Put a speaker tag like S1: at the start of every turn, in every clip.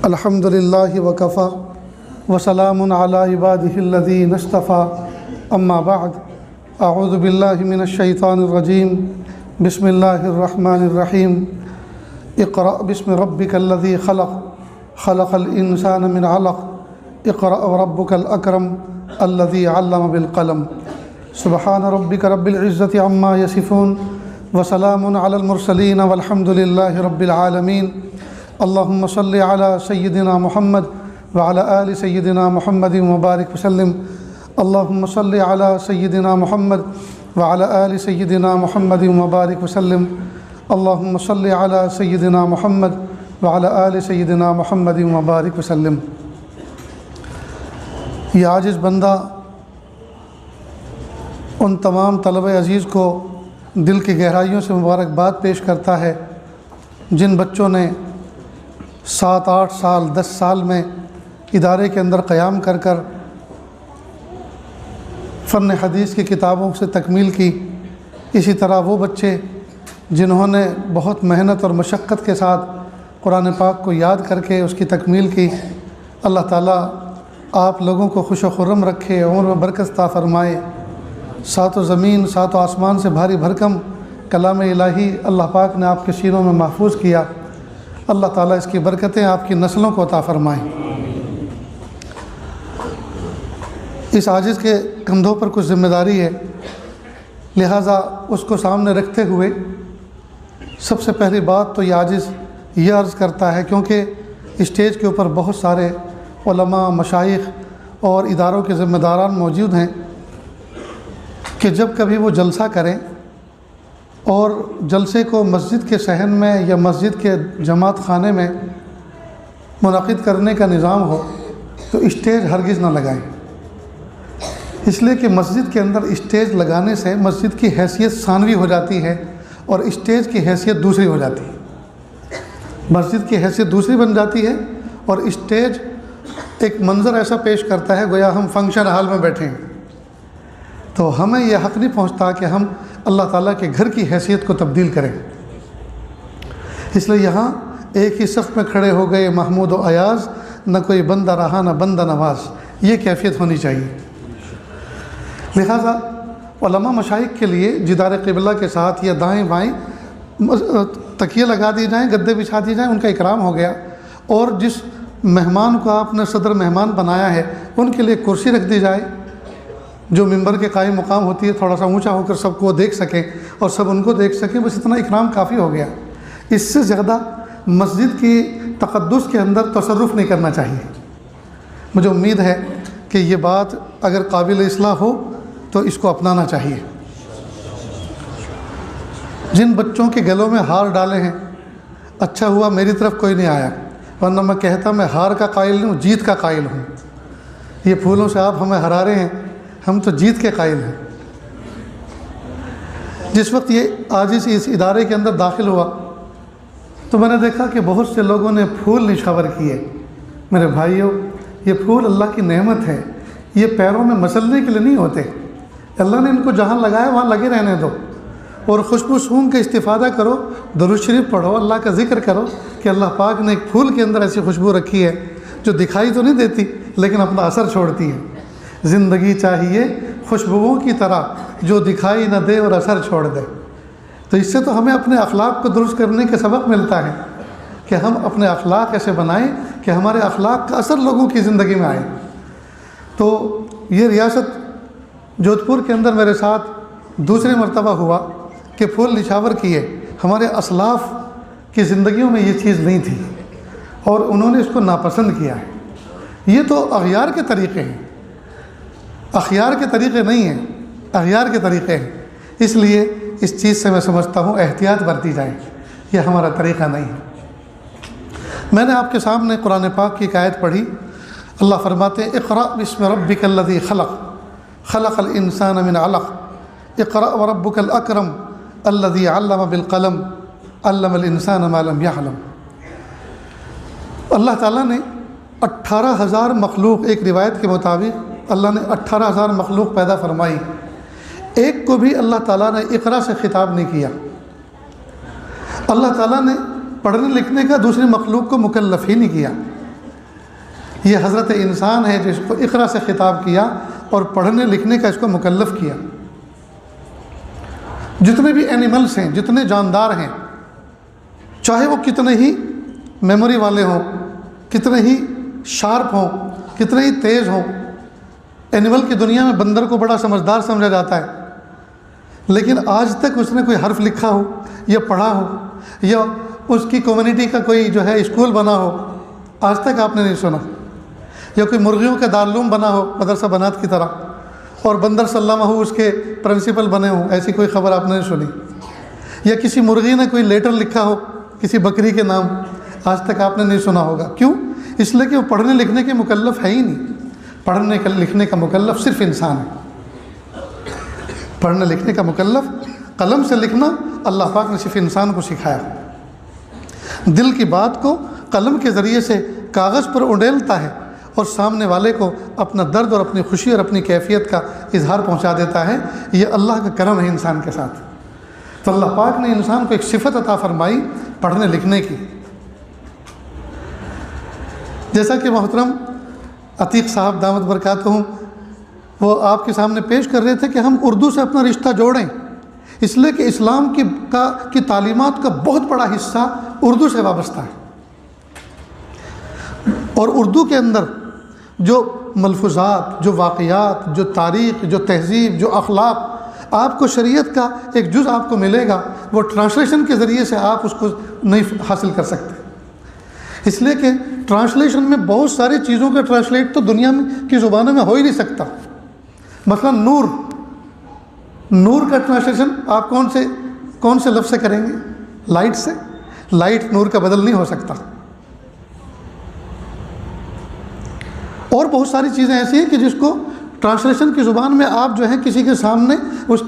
S1: الحمد للہ وکفا وسلام علی عبادہ الذین اصطفیٰ اما بعد اعوذ باللہ من الشیطان الرجیم بسم اللہ الرحمن الرحیم اقرأ بسم ربک الذی خلق خلق الانسان من علق اقرأ وربک الاکرم الذی علم بالقلم سبحان ربک رب العزة عما یصفون وسلام علی المرسلین والحمد للہ رب العالمین اللہم صلی علی سیدنا محمد وعلی آل سیدنا محمد مبارک وسلم اللہم صلی علی سیدنا محمد وعلی آل سیدنا محمد مبارک وسلم اللہم صلی علی سیدنا محمد وعلی آل سیدنا محمد مبارک وسلم۔ یہ عاجز بندہ ان تمام طلبہ عزیز کو دل کی گہرائیوں سے مبارکباد پیش کرتا ہے جن بچوں نے 7-8 سال 10 سال میں ادارے کے اندر قیام کر کر فن حدیث کی کتابوں سے تکمیل کی۔ اسی طرح وہ بچے جنہوں نے بہت محنت اور مشقت کے ساتھ قرآن پاک کو یاد کر کے اس کی تکمیل کی، اللہ تعالیٰ آپ لوگوں کو خوش و خرم رکھے، عمر میں برکت عطا فرمائے۔ سات و زمین سات و آسمان سے بھاری بھرکم کلام الہی اللہ پاک نے آپ کے سینوں میں محفوظ کیا، اللہ تعالیٰ اس کی برکتیں آپ کی نسلوں کو عطا فرمائیں۔ اس عاجز کے کندھوں پر کچھ ذمہ داری ہے، لہٰذا اس کو سامنے رکھتے ہوئے سب سے پہلی بات تو یہ عاجز یہ عرض کرتا ہے، کیونکہ اسٹیج کے اوپر بہت سارے علماء، مشائخ اور اداروں کے ذمہ داران موجود ہیں، کہ جب کبھی وہ جلسہ کریں اور جلسے کو مسجد کے صحن میں یا مسجد کے جماعت خانے میں منعقد کرنے کا نظام ہو تو اسٹیج ہرگز نہ لگائیں، اس لیے کہ مسجد کے اندر اسٹیج لگانے سے مسجد کی حیثیت ثانوی ہو جاتی ہے اور اسٹیج کی حیثیت دوسری ہو جاتی ہے۔ مسجد کی حیثیت دوسری بن جاتی ہے اور اسٹیج ایک منظر ایسا پیش کرتا ہے گویا ہم فنکشن ہال میں بیٹھے ہیں، تو ہمیں یہ حق نہیں پہنچتا کہ ہم اللہ تعالیٰ کے گھر کی حیثیت کو تبدیل کریں۔ اس لیے یہاں ایک ہی صف میں کھڑے ہو گئے محمود و ایاز، نہ کوئی بندہ رہا نہ بندہ نواز، یہ کیفیت ہونی چاہیے۔ لہٰذا علماء مشائخ کے لیے جدار قبلہ کے ساتھ یا دائیں بائیں تکیے لگا دی جائیں، گدے بچھا دی جائیں، ان کا اکرام ہو گیا، اور جس مہمان کو آپ نے صدر مہمان بنایا ہے ان کے لیے کرسی رکھ دی جائے جو ممبر کے قائم مقام ہوتی ہے، تھوڑا سا اونچا ہو کر سب کو دیکھ سکیں اور سب ان کو دیکھ سکیں، بس اتنا اکرام کافی ہو گیا۔ اس سے زیادہ مسجد کی تقدس کے اندر تصرف نہیں کرنا چاہیے۔ مجھے امید ہے کہ یہ بات اگر قابل اصلاح ہو تو اس کو اپنانا چاہیے۔ جن بچوں کے گلوں میں ہار ڈالے ہیں، اچھا ہوا میری طرف کوئی نہیں آیا، ورنہ میں کہتا میں ہار کا قائل نہیں ہوں، جیت کا قائل ہوں۔ یہ پھولوں سے آپ ہمیں ہرا رہے ہیں، ہم تو جیت کے قائل ہیں۔ جس وقت یہ عاجز اس ادارے کے اندر داخل ہوا تو میں نے دیکھا کہ بہت سے لوگوں نے پھول نشاور کیے۔ میرے بھائیوں، یہ پھول اللہ کی نعمت ہے، یہ پیروں میں مسلنے کے لیے نہیں ہوتے، اللہ نے ان کو جہاں لگایا وہاں لگے رہنے دو، اور خوشبو سونگھ کا استفادہ کرو، درود شریف پڑھو، اللہ کا ذکر کرو کہ اللہ پاک نے ایک پھول کے اندر ایسی خوشبو رکھی ہے جو دکھائی تو نہیں دیتی لیکن اپنا اثر چھوڑتی ہے۔ زندگی چاہیے خوشبوؤں کی طرح جو دکھائی نہ دے اور اثر چھوڑ دے۔ تو اس سے تو ہمیں اپنے اخلاق کو درست کرنے کے سبق ملتا ہے کہ ہم اپنے اخلاق ایسے بنائیں کہ ہمارے اخلاق کا اثر لوگوں کی زندگی میں آئے۔ تو یہ ریاست جودھ پور کے اندر میرے ساتھ دوسری مرتبہ ہوا کہ پھول نشاور کیے۔ ہمارے اسلاف کی زندگیوں میں یہ چیز نہیں تھی اور انہوں نے اس کو ناپسند کیا ہے۔ یہ تو اغیار کے طریقے ہیں، اخیار کے طریقے نہیں ہیں، اغیار کے طریقے ہیں۔ اس لیے اس چیز سے میں سمجھتا ہوں احتیاط برتی جائیں، یہ ہمارا طریقہ نہیں ہے۔ میں نے آپ کے سامنے قرآن پاک کی ایک آیت پڑھی، اللہ فرماتے ہیں اقرأ بسم ربک الذی خلق خلق الانسان من علق اقرأ وربک الاکرم الذی علم بالقلم علم الانسان ما لم یعلم۔ اللہ تعالیٰ نے 18,000 مخلوق، ایک روایت کے مطابق اللہ نے 18,000 مخلوق پیدا فرمائی، ایک کو بھی اللہ تعالیٰ نے اقرا سے خطاب نہیں کیا۔ اللہ تعالیٰ نے پڑھنے لکھنے کا دوسری مخلوق کو مکلف ہی نہیں کیا، یہ حضرت انسان ہے جس کو اقرا سے خطاب کیا اور پڑھنے لکھنے کا اس کو مکلف کیا۔ جتنے بھی اینیملس ہیں، جتنے جاندار ہیں، چاہے وہ کتنے ہی میموری والے ہوں، کتنے ہی شارپ ہوں، کتنے ہی تیز ہوں، اینیمل کی دنیا میں بندر کو بڑا سمجھدار سمجھا جاتا ہے، لیکن آج تک اس نے کوئی حرف لکھا ہو یا پڑھا ہو یا اس کی کمیونٹی کا کوئی جو ہے اسکول بنا ہو، آج تک آپ نے نہیں سنا، یا کوئی مرغیوں کا دارالعلوم بنا ہو مدرسہ بنات کی طرح، اور بندر سلامہ ہو اس کے پرنسپل بنے ہوں، ایسی کوئی خبر آپ نے نہیں سنی، یا کسی مرغی نے کوئی لیٹر لکھا ہو کسی بکری کے نام، آج تک آپ نے نہیں سنا ہوگا۔ کیوں؟ اس لیے کہ وہ پڑھنے لکھنے کے مکلف ہے ہی نہیں۔ پڑھنے لکھنے کا مکلف صرف انسان ہے۔ پڑھنے لکھنے کا مکلف، قلم سے لکھنا اللہ پاک نے صرف انسان کو سکھایا۔ دل کی بات کو قلم کے ذریعے سے کاغذ پر اڈیلتا ہے اور سامنے والے کو اپنا درد اور اپنی خوشی اور اپنی کیفیت کا اظہار پہنچا دیتا ہے۔ یہ اللہ کا کرم ہے انسان کے ساتھ۔ تو اللہ پاک نے انسان کو ایک صفت عطا فرمائی پڑھنے لکھنے کی۔ جیسا کہ محترم عتیق صاحب دامت برکاتہم وہ آپ کے سامنے پیش کر رہے تھے کہ ہم اردو سے اپنا رشتہ جوڑیں، اس لیے کہ اسلام کی تعلیمات کا بہت بڑا حصہ اردو سے وابستہ ہے، اور اردو کے اندر جو ملفوظات، جو واقعات، جو تاریخ، جو تہذیب، جو اخلاق آپ کو شریعت کا ایک جز آپ کو ملے گا، وہ ٹرانسلیشن کے ذریعے سے آپ اس کو نہیں حاصل کر سکتے۔ اس لیے کہ ٹرانسلیشن میں بہت ساری چیزوں کا ٹرانسلیٹ تو دنیا کی زبانوں میں ہو ہی نہیں سکتا۔ مثلا نور کا ٹرانسلیشن آپ کون سے لفظ سے کریں گے؟ لائٹ سے۔ لائٹ نور کا بدل نہیں ہو سکتا۔ اور بہت ساری چیزیں ایسی ہیں کہ جس کو ٹرانسلیشن کی زبان میں آپ جو ہے کسی کے سامنے اس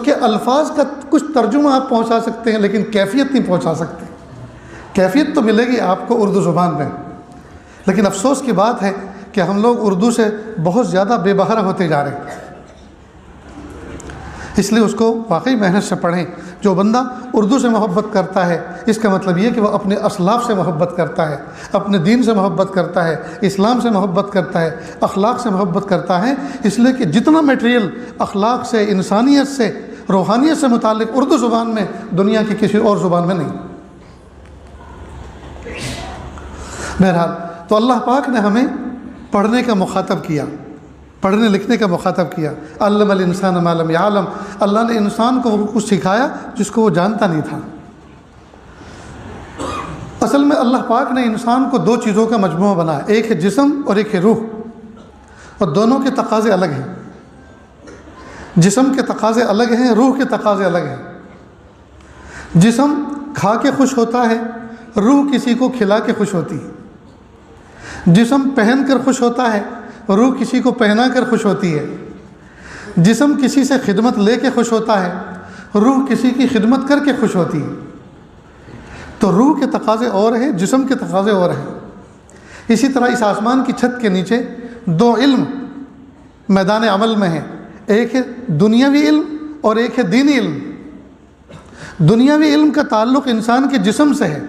S1: کے الفاظ کا کچھ ترجمہ آپ پہنچا سکتے ہیں، لیکن کیفیت نہیں پہنچا سکتے۔ کیفیت تو ملے گی آپ کو اردو زبان میں، لیکن افسوس کی بات ہے کہ ہم لوگ اردو سے بہت زیادہ بے بہرہ ہوتے جا رہے ہیں۔ اس لیے اس کو واقعی محنت سے پڑھیں۔ جو بندہ اردو سے محبت کرتا ہے، اس کا مطلب یہ کہ وہ اپنے اسلاف سے محبت کرتا ہے، اپنے دین سے محبت کرتا ہے، اسلام سے محبت کرتا ہے، اخلاق سے محبت کرتا ہے۔ اس لیے کہ جتنا میٹیریل اخلاق سے، انسانیت سے، روحانیت سے متعلق اردو زبان میں، دنیا کی کسی اور زبان میں نہیں۔ بہرحال تو اللہ پاک نے ہمیں پڑھنے کا مخاطب کیا، پڑھنے لکھنے کا مخاطب کیا۔ علم الانسان ما لم یعلم، اللہ نے انسان کو وہ کچھ سکھایا جس کو وہ جانتا نہیں تھا۔ اصل میں اللہ پاک نے انسان کو دو چیزوں کا مجموعہ بنایا، ایک ہے جسم اور ایک ہے روح، اور دونوں کے تقاضے الگ ہیں۔ جسم کے تقاضے الگ ہیں، روح کے تقاضے الگ ہیں۔ جسم کھا کے خوش ہوتا ہے، روح کسی کو کھلا کے خوش ہوتی ہے۔ جسم پہن کر خوش ہوتا ہے، روح کسی کو پہنا کر خوش ہوتی ہے۔ جسم کسی سے خدمت لے کے خوش ہوتا ہے، روح کسی کی خدمت کر کے خوش ہوتی ہے۔ تو روح کے تقاضے اور ہیں، جسم کے تقاضے اور ہیں۔ اسی طرح اس آسمان کی چھت کے نیچے دو علم میدان عمل میں ہیں، ایک ہے دنیاوی علم اور ایک ہے دینی علم۔ دنیاوی علم کا تعلق انسان کے جسم سے ہے،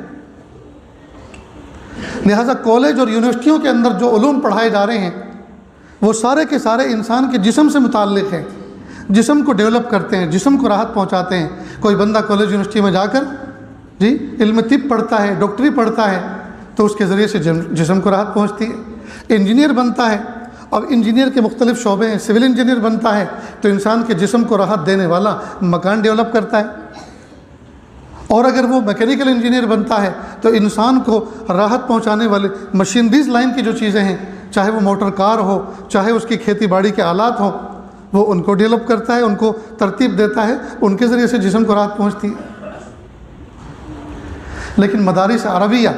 S1: لہذا کالج اور یونیورسٹیوں کے اندر جو علوم پڑھائے جا رہے ہیں وہ سارے کے سارے انسان کے جسم سے متعلق ہیں، جسم کو ڈیولپ کرتے ہیں، جسم کو راحت پہنچاتے ہیں۔ کوئی بندہ کالج یونیورسٹی میں جا کر علم طب پڑھتا ہے، ڈاکٹری پڑھتا ہے، تو اس کے ذریعے سے جسم کو راحت پہنچتی ہے۔ انجینئر بنتا ہے، اب انجینئر کے مختلف شعبے ہیں، سول انجینئر بنتا ہے تو انسان کے جسم کو راحت دینے والا مکان ڈیولپ کرتا ہے، اور اگر وہ میکینیکل انجینئر بنتا ہے تو انسان کو راحت پہنچانے والے مشینریز لائن کی جو چیزیں ہیں، چاہے وہ موٹر کار ہو، چاہے اس کی کھیتی باڑی کے آلات ہوں، وہ ان کو ڈیولپ کرتا ہے، ان کو ترتیب دیتا ہے، ان کے ذریعے سے جسم کو راحت پہنچتی ہے۔ لیکن مدارس عربیہ،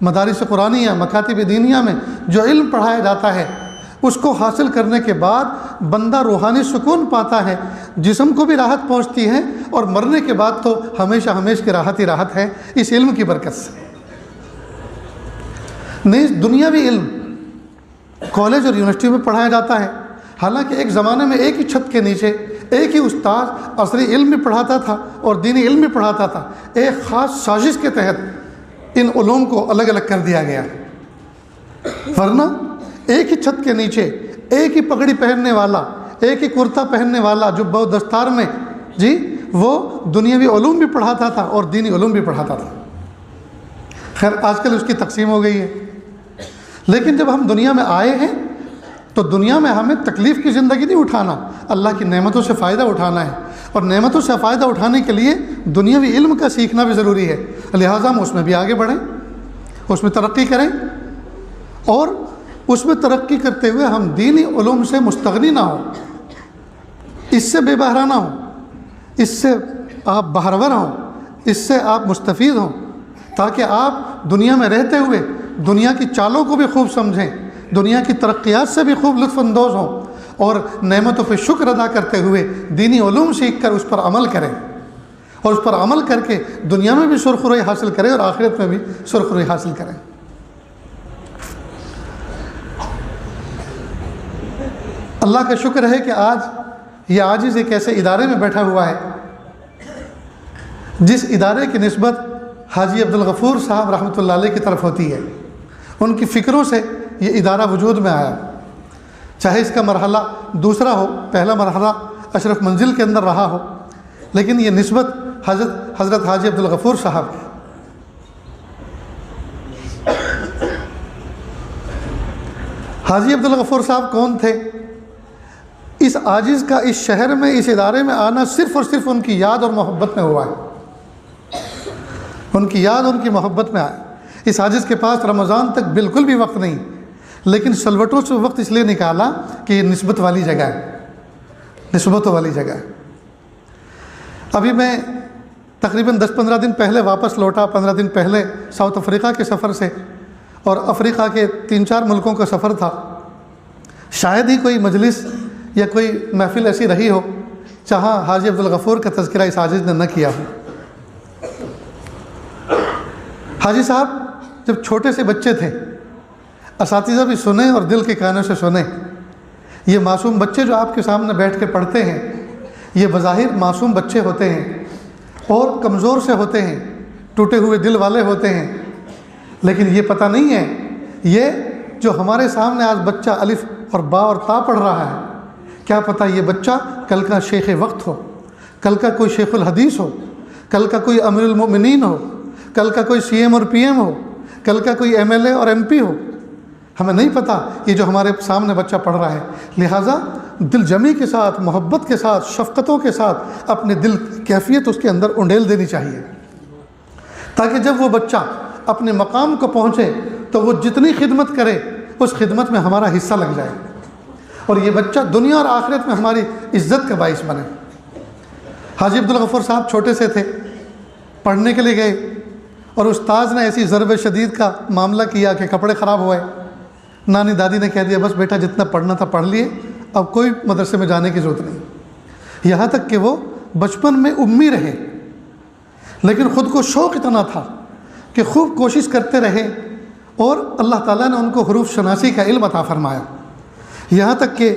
S1: مدارس قرآنیہ، مکاتب دینیہ میں جو علم پڑھایا جاتا ہے، اس کو حاصل کرنے کے بعد بندہ روحانی سکون پاتا ہے، جسم کو بھی راحت پہنچتی ہے، اور مرنے کے بعد تو ہمیشہ ہمیشہ کی راحت ہی راحت ہے اس علم کی برکت سے۔ نہیں، دنیاوی علم کالج اور یونیورسٹی میں پڑھایا جاتا ہے، حالانکہ ایک زمانے میں ایک ہی چھت کے نیچے ایک ہی استاد عصری علم بھی پڑھاتا تھا اور دینی علم بھی پڑھاتا تھا۔ ایک خاص سازش کے تحت ان علوم کو الگ الگ کر دیا گیا۔ ورنہ ایک ہی چھت کے نیچے ایک ہی پگڑی پہننے والا، ایک ہی کرتا پہننے والا جبہ و دستار میں جی وہ دنیاوی علوم بھی پڑھاتا تھا اور دینی علوم بھی پڑھاتا تھا۔ خیر آج کل اس کی تقسیم ہو گئی ہے، لیکن جب ہم دنیا میں آئے ہیں تو دنیا میں ہمیں تکلیف کی زندگی نہیں اٹھانا، اللہ کی نعمتوں سے فائدہ اٹھانا ہے، اور نعمتوں سے فائدہ اٹھانے کے لیے دنیاوی علم کا سیکھنا بھی ضروری ہے، لہٰذا ہم اس میں بھی آگے بڑھیں، اس میں ترقی کریں، اور اس میں ترقی کرتے ہوئے ہم دینی علوم سے مستغنی نہ ہوں، اس سے بے بہرا نہ ہوں، اس سے آپ بہرور ہوں، اس سے آپ مستفید ہوں، تاکہ آپ دنیا میں رہتے ہوئے دنیا کی چالوں کو بھی خوب سمجھیں، دنیا کی ترقیات سے بھی خوب لطف اندوز ہوں، اور نعمتوں پہ شکر ادا کرتے ہوئے دینی علوم سیکھ کر اس پر عمل کریں، اور اس پر عمل کر کے دنیا میں بھی سرخروئی حاصل کریں اور آخرت میں بھی سرخروئی حاصل کریں۔ اللہ کا شکر ہے کہ آج یہ عاجز ایک ایسے ادارے میں بیٹھا ہوا ہے جس ادارے کی نسبت حاجی عبدالغفور صاحب رحمۃ اللہ علیہ کی طرف ہوتی ہے۔ ان کی فکروں سے یہ ادارہ وجود میں آیا، چاہے اس کا مرحلہ دوسرا ہو، پہلا مرحلہ اشرف منزل کے اندر رہا ہو، لیکن یہ نسبت حضرت حاجی عبدالغفور صاحب کی۔ حاجی عبدالغفور صاحب کون تھے؟ اس عاجز کا اس شہر میں، اس ادارے میں آنا صرف اور صرف ان کی یاد اور محبت میں ہوا ہے، ان کی یاد، ان کی محبت میں آیا۔ اس عاجز کے پاس رمضان تک بالکل بھی وقت نہیں، لیکن سلوٹوں سے وقت اس لیے نکالا کہ یہ نسبت والی جگہ ہے، نسبتوں والی جگہ ہے۔ ابھی میں تقریباً 10-15 دن پہلے واپس لوٹا، 15 دن پہلے ساؤتھ افریقہ کے سفر سے، اور افریقہ کے 3-4 ملکوں کا سفر تھا۔ شاید ہی کوئی مجلس یا کوئی محفل ایسی رہی ہو جہاں حاجی عبدالغفور کا تذکرہ اس عاجز نے نہ کیا ہو۔ حاجی صاحب جب چھوٹے سے بچے تھے، اساتذہ بھی سنیں اور دل کے کانوں سے سنیں، یہ معصوم بچے جو آپ کے سامنے بیٹھ کے پڑھتے ہیں، یہ بظاہر معصوم بچے ہوتے ہیں اور کمزور سے ہوتے ہیں، ٹوٹے ہوئے دل والے ہوتے ہیں، لیکن یہ پتہ نہیں ہے یہ جو ہمارے سامنے آج بچہ الف اور با اور تا پڑھ رہا ہے، کیا پتہ یہ بچہ کل کا شیخ وقت ہو، کل کا کوئی شیخ الحدیث ہو، کل کا کوئی امیر المؤمنین ہو، کل کا کوئی سی ایم اور پی ایم ہو، کل کا کوئی ایم ایل اے اور ایم پی ہو۔ ہمیں نہیں پتہ یہ جو ہمارے سامنے بچہ پڑھ رہا ہے، لہٰذا دل جمی کے ساتھ، محبت کے ساتھ، شفقتوں کے ساتھ اپنے دل کی کیفیت اس کے اندر انڈیل دینی چاہیے، تاکہ جب وہ بچہ اپنے مقام کو پہنچے تو وہ جتنی خدمت کرے اس خدمت میں ہمارا حصہ لگ جائے، اور یہ بچہ دنیا اور آخرت میں ہماری عزت کا باعث بنے۔ حاجی عبدالغفور صاحب چھوٹے سے تھے، پڑھنے کے لیے گئے، اور استاذ نے ایسی ضرب شدید کا معاملہ کیا کہ کپڑے خراب ہوئے۔ نانی دادی نے کہہ دیا بس بیٹا جتنا پڑھنا تھا پڑھ لیے، اب کوئی مدرسے میں جانے کی ضرورت نہیں۔ یہاں تک کہ وہ بچپن میں امی رہے، لیکن خود کو شوق اتنا تھا کہ خوب کوشش کرتے رہے، اور اللہ تعالیٰ نے ان کو حروف شناسی کا علم عطا فرمایا، یہاں تک کہ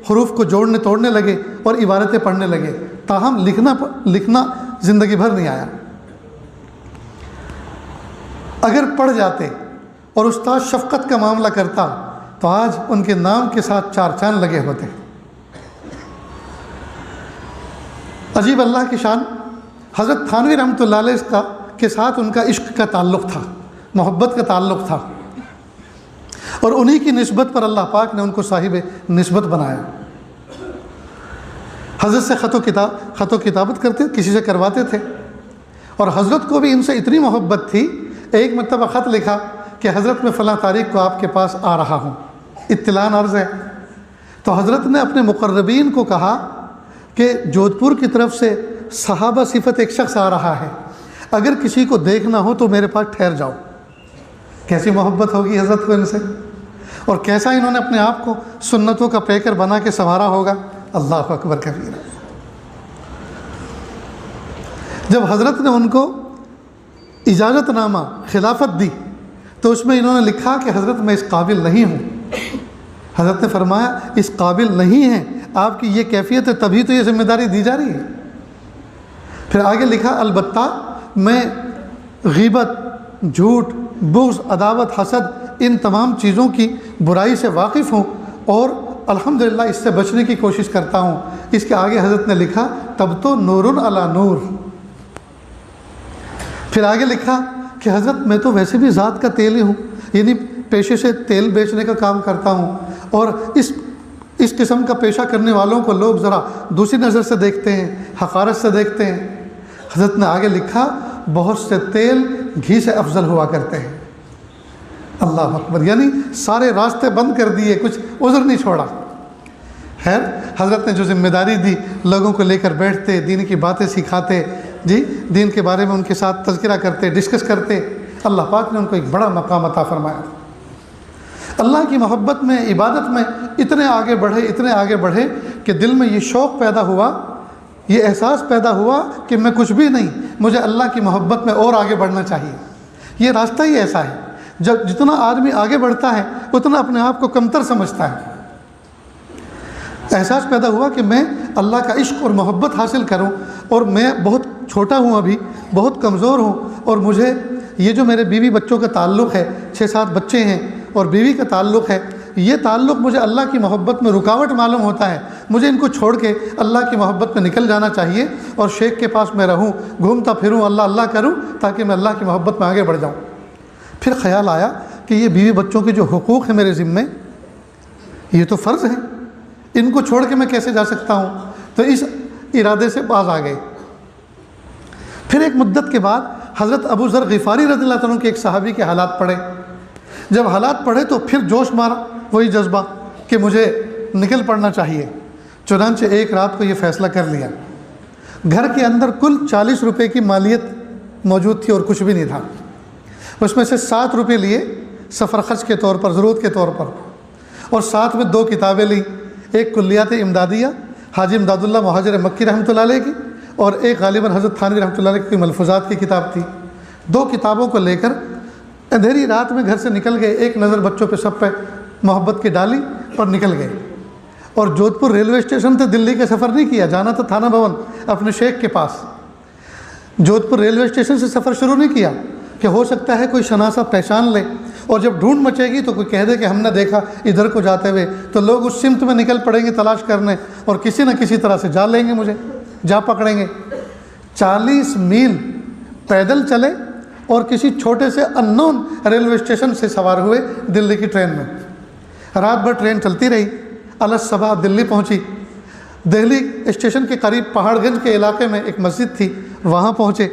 S1: حروف کو جوڑنے توڑنے لگے اور عبارتیں پڑھنے لگے، تاہم لکھنا زندگی بھر نہیں آیا۔ اگر پڑھ جاتے اور استاد شفقت کا معاملہ کرتا تو آج ان کے نام کے ساتھ 4 چاند لگے ہوتے۔ عجیب اللہ کی شان، حضرت تھانوی رحمۃ اللہ علیہ کے ساتھ ان کا عشق کا تعلق تھا، محبت کا تعلق تھا، اور انہی کی نسبت پر اللہ پاک نے ان کو صاحب نسبت بنایا۔ حضرت سے خط و کتابت کرتے، کسی سے کرواتے تھے، اور حضرت کو بھی ان سے اتنی محبت تھی، ایک مرتبہ خط لکھا کہ حضرت میں فلاں تاریخ کو آپ کے پاس آ رہا ہوں، اطلاع عرض ہے۔ تو حضرت نے اپنے مقربین کو کہا کہ جودھپور کی طرف سے صحابہ صفت ایک شخص آ رہا ہے، اگر کسی کو دیکھنا ہو تو میرے پاس ٹھہر جاؤ۔ کیسی محبت ہوگی حضرت کو ان سے، اور کیسا انہوں نے اپنے آپ کو سنتوں کا پیکر بنا کے سنوارا ہوگا۔ اللہ اکبر کبیرہ۔ جب حضرت نے ان کو اجازت نامہ خلافت دی تو اس میں انہوں نے لکھا کہ حضرت میں اس قابل نہیں ہوں۔ حضرت نے فرمایا اس قابل نہیں ہیں، آپ کی یہ کیفیت ہے تبھی تو یہ ذمہ داری دی جا رہی ہے۔ پھر آگے لکھا البتہ میں غیبت، جھوٹ، بغض، عداوت، حسد ان تمام چیزوں کی برائی سے واقف ہوں اور الحمدللہ اس سے بچنے کی کوشش کرتا ہوں۔ اس کے آگے حضرت نے لکھا تب تو نور علی نور۔ پھر آگے لکھا کہ حضرت میں تو ویسے بھی ذات کا تیل ہی ہوں، یعنی پیشے سے تیل بیچنے کا کام کرتا ہوں، اور اس قسم کا پیشہ کرنے والوں کو لوگ ذرا دوسری نظر سے دیکھتے ہیں، حقارت سے دیکھتے ہیں۔ حضرت نے آگے لکھا بہت سے تیل گھی سے افضل ہوا کرتے ہیں۔ اللہ اکبر، یعنی سارے راستے بند کر دیے، کچھ عذر نہیں چھوڑا۔ خیر، حضرت نے جو ذمہ داری دی، لوگوں کو لے کر بیٹھتے، دین کی باتیں سکھاتے، دین کے بارے میں ان کے ساتھ تذکرہ کرتے، ڈسکس کرتے۔ اللہ پاک نے ان کو ایک بڑا مقام عطا فرمایا۔ اللہ کی محبت میں، عبادت میں اتنے آگے بڑھے کہ دل میں یہ شوق پیدا ہوا، یہ احساس پیدا ہوا کہ میں کچھ بھی نہیں، مجھے اللہ کی محبت میں اور آگے بڑھنا چاہیے۔ یہ راستہ ہی ایسا ہے، جتنا آدمی آگے بڑھتا ہے اتنا اپنے آپ کو کمتر سمجھتا ہے۔ احساس پیدا ہوا کہ میں اللہ کا عشق اور محبت حاصل کروں، اور میں بہت چھوٹا ہوں، ابھی بہت کمزور ہوں، اور مجھے یہ جو میرے بیوی بچوں کا تعلق ہے، 6-7 بچے ہیں اور بیوی کا تعلق ہے، یہ تعلق مجھے اللہ کی محبت میں رکاوٹ معلوم ہوتا ہے۔ مجھے ان کو چھوڑ کے اللہ کی محبت میں نکل جانا چاہیے اور شیخ کے پاس میں رہوں، گھومتا پھروں، اللہ اللہ کروں، تاکہ میں اللہ کی محبت میں آگے بڑھ جاؤں۔ پھر خیال آیا کہ یہ بیوی بچوں کے جو حقوق ہیں میرے ذمے، یہ تو فرض ہے، ان کو چھوڑ کے میں کیسے جا سکتا ہوں؟ تو اس ارادے سے باز آ گئے۔ پھر ایک مدت کے بعد حضرت ابو ذر غفاری رضی اللہ عنہ کے ایک صحابی کے حالات پڑھے۔ جب حالات پڑھے تو پھر جوش مارا وہی جذبہ کہ مجھے نکل پڑنا چاہیے۔ چنانچہ ایک رات کو یہ فیصلہ کر لیا۔ گھر کے اندر کل 40 روپے کی مالیت موجود تھی اور کچھ بھی نہیں تھا۔ اس میں سے 7 روپے لیے سفر خرچ کے طور پر، ضرورت کے طور پر، اور ساتھ میں 2 کتابیں لیں، ایک کلیات امدادیہ حاجی امداد اللہ مہاجر مکی رحمۃ اللہ علیہ کی، اور ایک غالباً حضرت تھانوی رحمۃ اللہ علیہ کی ملفوظات کی کتاب تھی۔ 2 کتابوں کو لے کر اندھیری رات میں گھر سے نکل گئے، ایک نظر بچوں پہ سب پہ محبت کی ڈالی اور نکل گئے۔ اور جودھپور ریلوے اسٹیشن سے دلی کا سفر نہیں کیا، جانا تھا تھانہ بھون اپنے شیخ کے پاس۔ جودھپور ریلوے اسٹیشن سے سفر شروع نہیں کیا کہ ہو سکتا ہے کوئی شناسہ پہچان لے، اور جب ڈھونڈ مچے گی تو کوئی کہہ دے کہ ہم نے دیکھا ادھر کو جاتے ہوئے، تو لوگ اس سمت میں نکل پڑیں گے تلاش کرنے، اور کسی نہ کسی طرح سے جا لیں گے، مجھے جا پکڑیں گے۔ 40 میل پیدل چلے اور کسی چھوٹے سے ان نون ریلوے اسٹیشن سے سوار ہوئے دلی کی ٹرین میں۔ رات بھر ٹرین چلتی رہی، الصبح دلی پہنچی۔ دہلی اسٹیشن کے قریب پہاڑ گنج کے علاقے میں ایک مسجد تھی، وہاں پہنچے،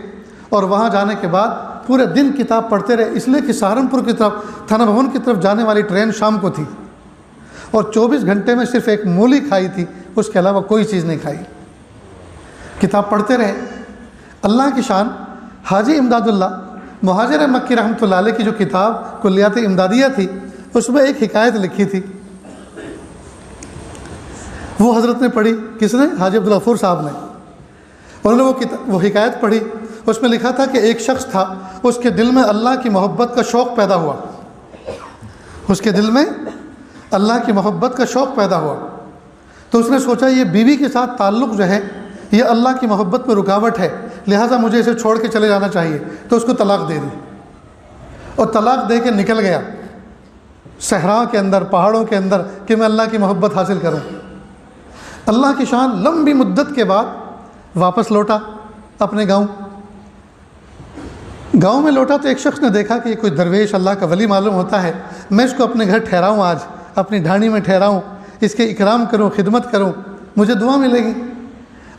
S1: اور وہاں جانے کے بعد پورے دن کتاب پڑھتے رہے، اس لیے کہ سہارنپور کی طرف، تھانہ بھون کی طرف جانے والی ٹرین شام کو تھی، اور 24 گھنٹے میں صرف ایک مولی کھائی تھی، اس کے علاوہ کوئی چیز نہیں کھائی۔ کتاب پڑھتے رہے۔ اللہ کی شان، حاجی امداد اللہ مہاجر مکی رحمۃ اللہ علیہ کی جو کتاب کلیات امدادیہ تھی، اس میں ایک حکایت لکھی تھی، وہ حضرت نے پڑھی۔ کس نے؟ حاجی عبدالغفور صاحب نے۔ انہوں نے وہ حکایت پڑھی، اس میں لکھا تھا کہ ایک شخص تھا، اس کے دل میں اللہ کی محبت کا شوق پیدا ہوا، اس کے دل میں اللہ کی محبت کا شوق پیدا ہوا، تو اس نے سوچا یہ بیوی کے ساتھ تعلق جو ہے یہ اللہ کی محبت میں رکاوٹ ہے، لہٰذا مجھے اسے چھوڑ کے چلے جانا چاہیے، تو اس کو طلاق دے دی، اور طلاق دے کے نکل گیا صحرا کے اندر، پہاڑوں کے اندر، کہ میں اللہ کی محبت حاصل کروں۔ اللہ کی شان، لمبی مدت کے بعد واپس لوٹا اپنے گاؤں میں لوٹا تو ایک شخص نے دیکھا کہ یہ کوئی درویش اللہ کا ولی معلوم ہوتا ہے، میں اس کو اپنے گھر ٹھہراؤں، آج اپنی ڈھانی میں ٹھہراؤں، اس کے اکرام کروں، خدمت کروں، مجھے دعا ملے گی۔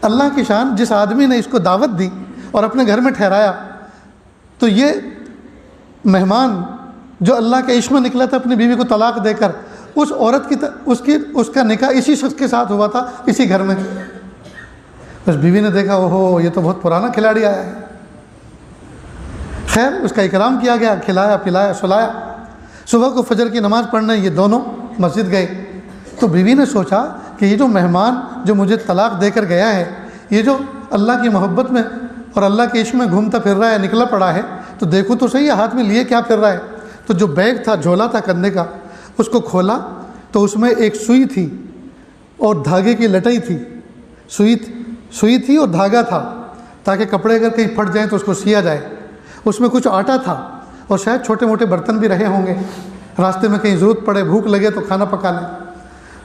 S1: اللہ کی شان، جس آدمی نے اس کو دعوت دی اور اپنے گھر میں ٹھہرایا، تو یہ مہمان جو اللہ کے عشق میں نکلا تھا اپنی بیوی کو طلاق دے کر، اس عورت کی اس کا نکاح اسی شخص کے ساتھ ہوا تھا، اسی گھر میں۔ بس بیوی نے دیکھا، اوہو یہ تو بہت پرانا کھلاڑی آیا ہے۔ خیر، اس کا اکرام کیا گیا، کھلایا پلایا سلایا۔ صبح کو فجر کی نماز پڑھنے یہ دونوں مسجد گئے، تو بیوی نے سوچا کہ یہ جو مہمان جو مجھے طلاق دے کر گیا ہے، یہ جو اللہ کی محبت میں اور اللہ کے عشق میں گھومتا پھر رہا ہے، نکلا پڑا ہے، تو دیکھو تو صحیح ہاتھ میں لیے کیا پھر رہا ہے۔ تو جو بیگ تھا، جھولا تھا کندھے کا، اس کو کھولا تو اس میں ایک سوئی تھی اور دھاگے کی لٹائی تھی، سوئی تھی اور دھاگا تھا، تاکہ کپڑے اگر کہیں پھٹ جائیں تو اس کو سیا جائے۔ اس میں کچھ آٹا تھا اور شاید چھوٹے موٹے برتن بھی رہے ہوں گے۔ راستے میں کہیں ضرورت پڑے، بھوک لگے تو کھانا پکا لیں۔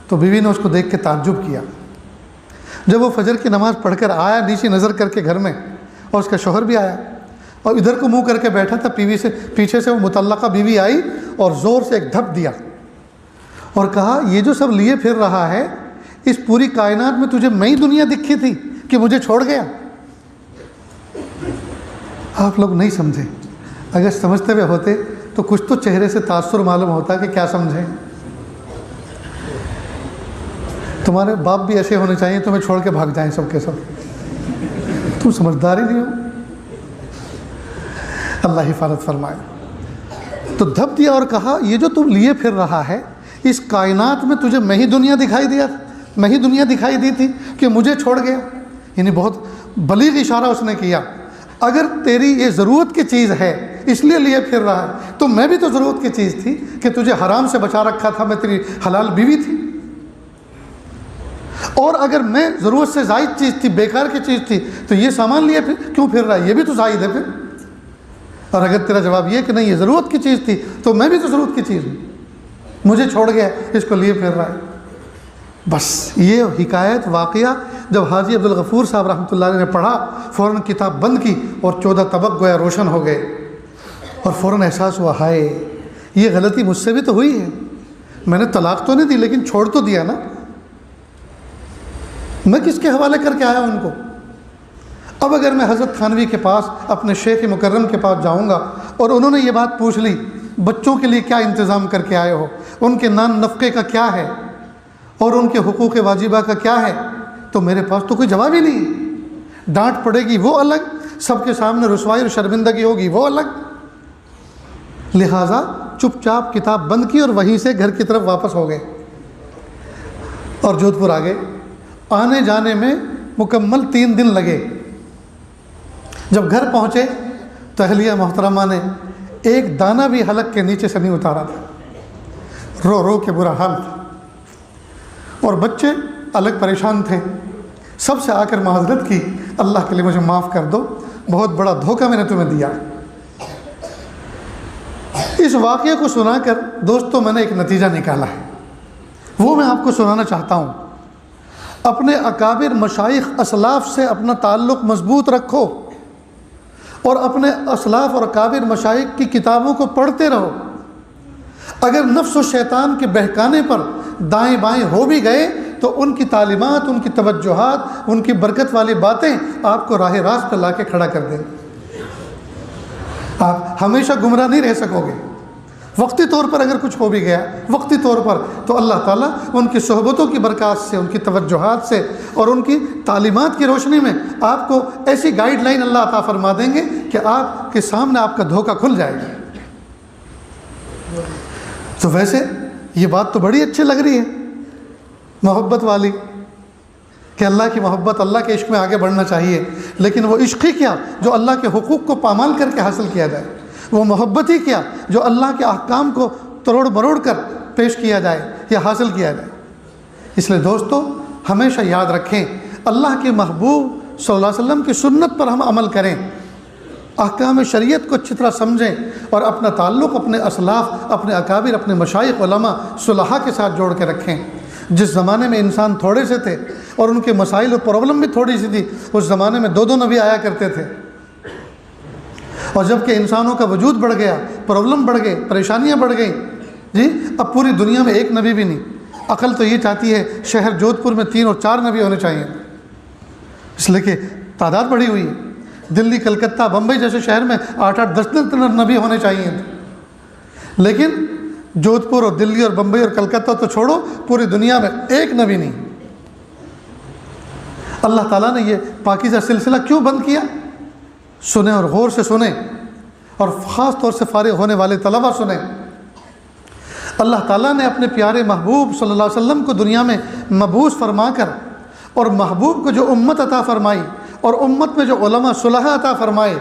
S1: تو بیوی نے اس کو دیکھ کے تعجب کیا۔ جب وہ فجر کی نماز پڑھ کر آیا نیچی نظر کر کے گھر میں، اور اس کا شوہر بھی آیا اور ادھر کو منہ کر کے بیٹھا تھا، پیچھے سے وہ متعلقہ بیوی آئی اور زور سے ایک دھپ دیا اور کہا یہ جو سب لیے پھر رہا ہے، اس پوری کائنات میں تجھے میں ہی دنیا دکھی تھی کہ مجھے چھوڑ گیا؟ آپ لوگ نہیں سمجھے، اگر سمجھتے ہوئے ہوتے تو کچھ تو چہرے سے تاثر معلوم ہوتا کہ کیا سمجھیں۔ تمہارے باپ بھی ایسے ہونے چاہیے، تمہیں چھوڑ کے بھاگ جائیں سب کے سب، تم سمجھدار ہی نہیں ہو۔ اللہ حفاظت فرمائے۔ تو دھپ دیا اور کہا یہ جو تم لیے پھر رہا ہے، اس کائنات میں تجھے میں ہی دنیا دکھائی دی تھی کہ مجھے چھوڑ گیا۔ یعنی بہت بلیغ اشارہ اس نے کیا، اگر تیری یہ ضرورت کی چیز ہے اس لیے پھر رہا ہے، تو میں بھی تو ضرورت کی چیز تھی کہ تجھے حرام سے بچا رکھا تھا، میں تیری حلال بیوی تھی۔ اور اگر میں ضرورت سے زائد چیز تھی، بیکار کی چیز تھی، تو یہ سامان لیے کیوں پھر رہا ہے؟ یہ بھی تو زائد ہے پھر۔ اور اگر تیرا جواب یہ کہ نہیں یہ ضرورت کی چیز تھی، تو میں بھی تو ضرورت کی چیز ہوں، مجھے چھوڑ گیا، اس کو لیے پھر رہا ہے۔ بس یہ حکایت واقعہ جب حاجی عبدالغفور صاحب رحمۃ اللہ علیہ نے پڑھا، فوراً کتاب بند کی اور 14 طبق گویا روشن ہو گئے، اور فوراً احساس ہوا ہائے یہ غلطی مجھ سے بھی تو ہوئی ہے، میں نے طلاق تو نہیں دی لیکن چھوڑ تو دیا نا، میں کس کے حوالے کر کے آیا ان کو؟ اب اگر میں حضرت تھانوی کے پاس اپنے شیخ مکرم کے پاس جاؤں گا اور انہوں نے یہ بات پوچھ لی بچوں کے لیے کیا انتظام کر کے آئے ہو، ان کے نان نفقے کا کیا ہے اور ان کے حقوق واجبہ کا کیا ہے، تو میرے پاس تو کوئی جواب ہی نہیں ہے۔ ڈانٹ پڑے گی وہ الگ، سب کے سامنے رسوائی اور شرمندگی ہوگی وہ الگ۔ لہٰذا چپ چاپ کتاب بند کی اور وہیں سے گھر کی طرف واپس ہو گئے اور جودھ پور آ گئے۔ آنے جانے میں مکمل 3 دن لگے۔ جب گھر پہنچے تو اہلیہ محترمہ نے ایک دانہ بھی حلق کے نیچے سے نہیں اتارا تھا، رو رو کے برا حال تھا، اور بچے الگ پریشان تھے۔ سب سے آ کر معذرت کی، اللہ کے لیے مجھے معاف کر دو، بہت بڑا دھوکہ میں نے تمہیں دیا۔ اس واقعے کو سنا کر دوستوں میں نے ایک نتیجہ نکالا ہے، وہ میں آپ کو سنانا چاہتا ہوں۔ اپنے اکابر مشائخ اسلاف سے اپنا تعلق مضبوط رکھو اور اپنے اسلاف اور اکابر مشائخ کی کتابوں کو پڑھتے رہو۔ اگر نفس و شیطان کے بہکانے پر دائیں بائیں ہو بھی گئے تو ان کی تعلیمات، ان کی توجہات، ان کی برکت والی باتیں آپ کو راہ راست پہ لا کے کھڑا کر دیں گے۔ آپ ہمیشہ گمراہ نہیں رہ سکو گے۔ وقتی طور پر اگر کچھ ہو بھی گیا، وقتی طور پر، تو اللہ تعالیٰ ان کی صحبتوں کی برکات سے، ان کی توجہات سے اور ان کی تعلیمات کی روشنی میں آپ کو ایسی گائیڈ لائن اللہ عطا فرما دیں گے کہ آپ کے سامنے آپ کا دھوکہ کھل جائے گا۔ تو ویسے یہ بات تو بڑی اچھی لگ رہی ہے، محبت والی، کہ اللہ کی محبت، اللہ کے عشق میں آگے بڑھنا چاہیے، لیکن وہ عشق ہی کیا جو اللہ کے حقوق کو پامال کر کے حاصل کیا جائے، وہ محبت ہی کیا جو اللہ کے احکام کو تروڑ مروڑ کر پیش کیا جائے یا حاصل کیا جائے۔ اس لیے دوستو ہمیشہ یاد رکھیں، اللہ کے محبوب صلی اللہ علیہ وسلم کی سنت پر ہم عمل کریں، احکام شریعت کو اچھی طرح سمجھیں اور اپنا تعلق اپنے اسلاف، اپنے اکابر، اپنے مشائخ، علماء، صلحاء کے ساتھ جوڑ کے رکھیں۔ جس زمانے میں انسان تھوڑے سے تھے اور ان کے مسائل اور پرابلم بھی تھوڑی سی تھی، اس زمانے میں 2 نبی آیا کرتے تھے، اور جب کہ انسانوں کا وجود بڑھ گیا، پرابلم بڑھ گئے، پریشانیاں بڑھ گئیں، جی اب پوری دنیا میں 1 نبی بھی نہیں۔ عقل تو یہ چاہتی ہے شہر جودھ پور میں 3 اور 4 نبی ہونے چاہیے، اس لیے کہ تعداد بڑھی ہوئی ہے۔ دلی، کلکتہ، بمبئی جیسے شہر میں 8-8 10 نبی ہونے چاہیے، لیکن جودھ پور اور دلی اور بمبئی اور کلکتہ تو چھوڑو، پوری دنیا میں 1 نبی نہیں۔ اللہ تعالیٰ نے یہ پاکیزہ سلسلہ کیوں بند کیا؟ سنیں اور غور سے سنیں، اور خاص طور سے فارغ ہونے والے طلبہ سنیں۔ اللہ تعالیٰ نے اپنے پیارے محبوب صلی اللہ علیہ وسلم کو دنیا میں مبعوث فرما کر، اور محبوب کو جو امت عطا فرمائی اور امت میں جو علماء صلحاء عطا فرمائے،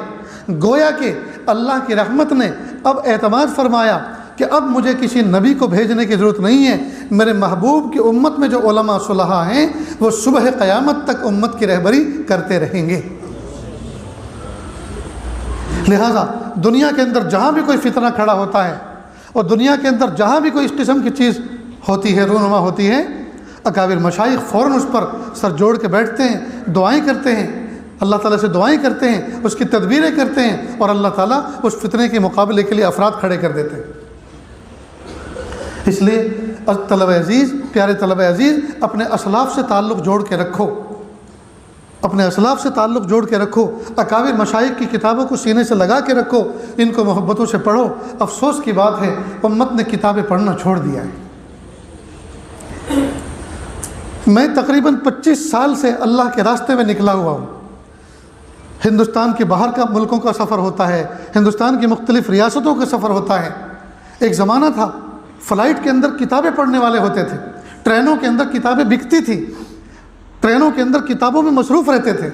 S1: گویا کہ اللہ کی رحمت نے اب اعتماد فرمایا کہ اب مجھے کسی نبی کو بھیجنے کی ضرورت نہیں ہے، میرے محبوب کی امت میں جو علماء صلحاء ہیں وہ صبح قیامت تک امت کی رہبری کرتے رہیں گے۔ لہٰذا دنیا کے اندر جہاں بھی کوئی فتنہ کھڑا ہوتا ہے اور دنیا کے اندر جہاں بھی کوئی اس قسم کی چیز ہوتی ہے، رونما ہوتی ہے، اکابر مشائخ فوراً اس پر سر جوڑ کے بیٹھتے ہیں، دعائیں کرتے ہیں، اللہ تعالیٰ سے دعائیں کرتے ہیں، اس کی تدبیریں کرتے ہیں، اور اللہ تعالیٰ اس فتنے کے مقابلے کے لیے افراد کھڑے کر دیتے ہیں۔ اس لیے طلبہ عزیز، پیارے طلبہ عزیز، اپنے اسلاف سے تعلق جوڑ کے رکھو، اپنے اسلاف سے تعلق جوڑ کے رکھو، اکابر مشائخ کی کتابوں کو سینے سے لگا کے رکھو، ان کو محبتوں سے پڑھو۔ افسوس کی بات ہے امت نے کتابیں پڑھنا چھوڑ دیا ہے۔ میں تقریباً 25 سال سے اللہ کے راستے میں نکلا ہوا ہوں۔ ہندوستان کے باہر کا ملکوں کا سفر ہوتا ہے، ہندوستان کی مختلف ریاستوں کا سفر ہوتا ہے۔ ایک زمانہ تھا فلائٹ کے اندر کتابیں پڑھنے والے ہوتے تھے، ٹرینوں کے اندر کتابیں بکتی تھی، ٹرینوں کے اندر کتابوں میں مصروف رہتے تھے،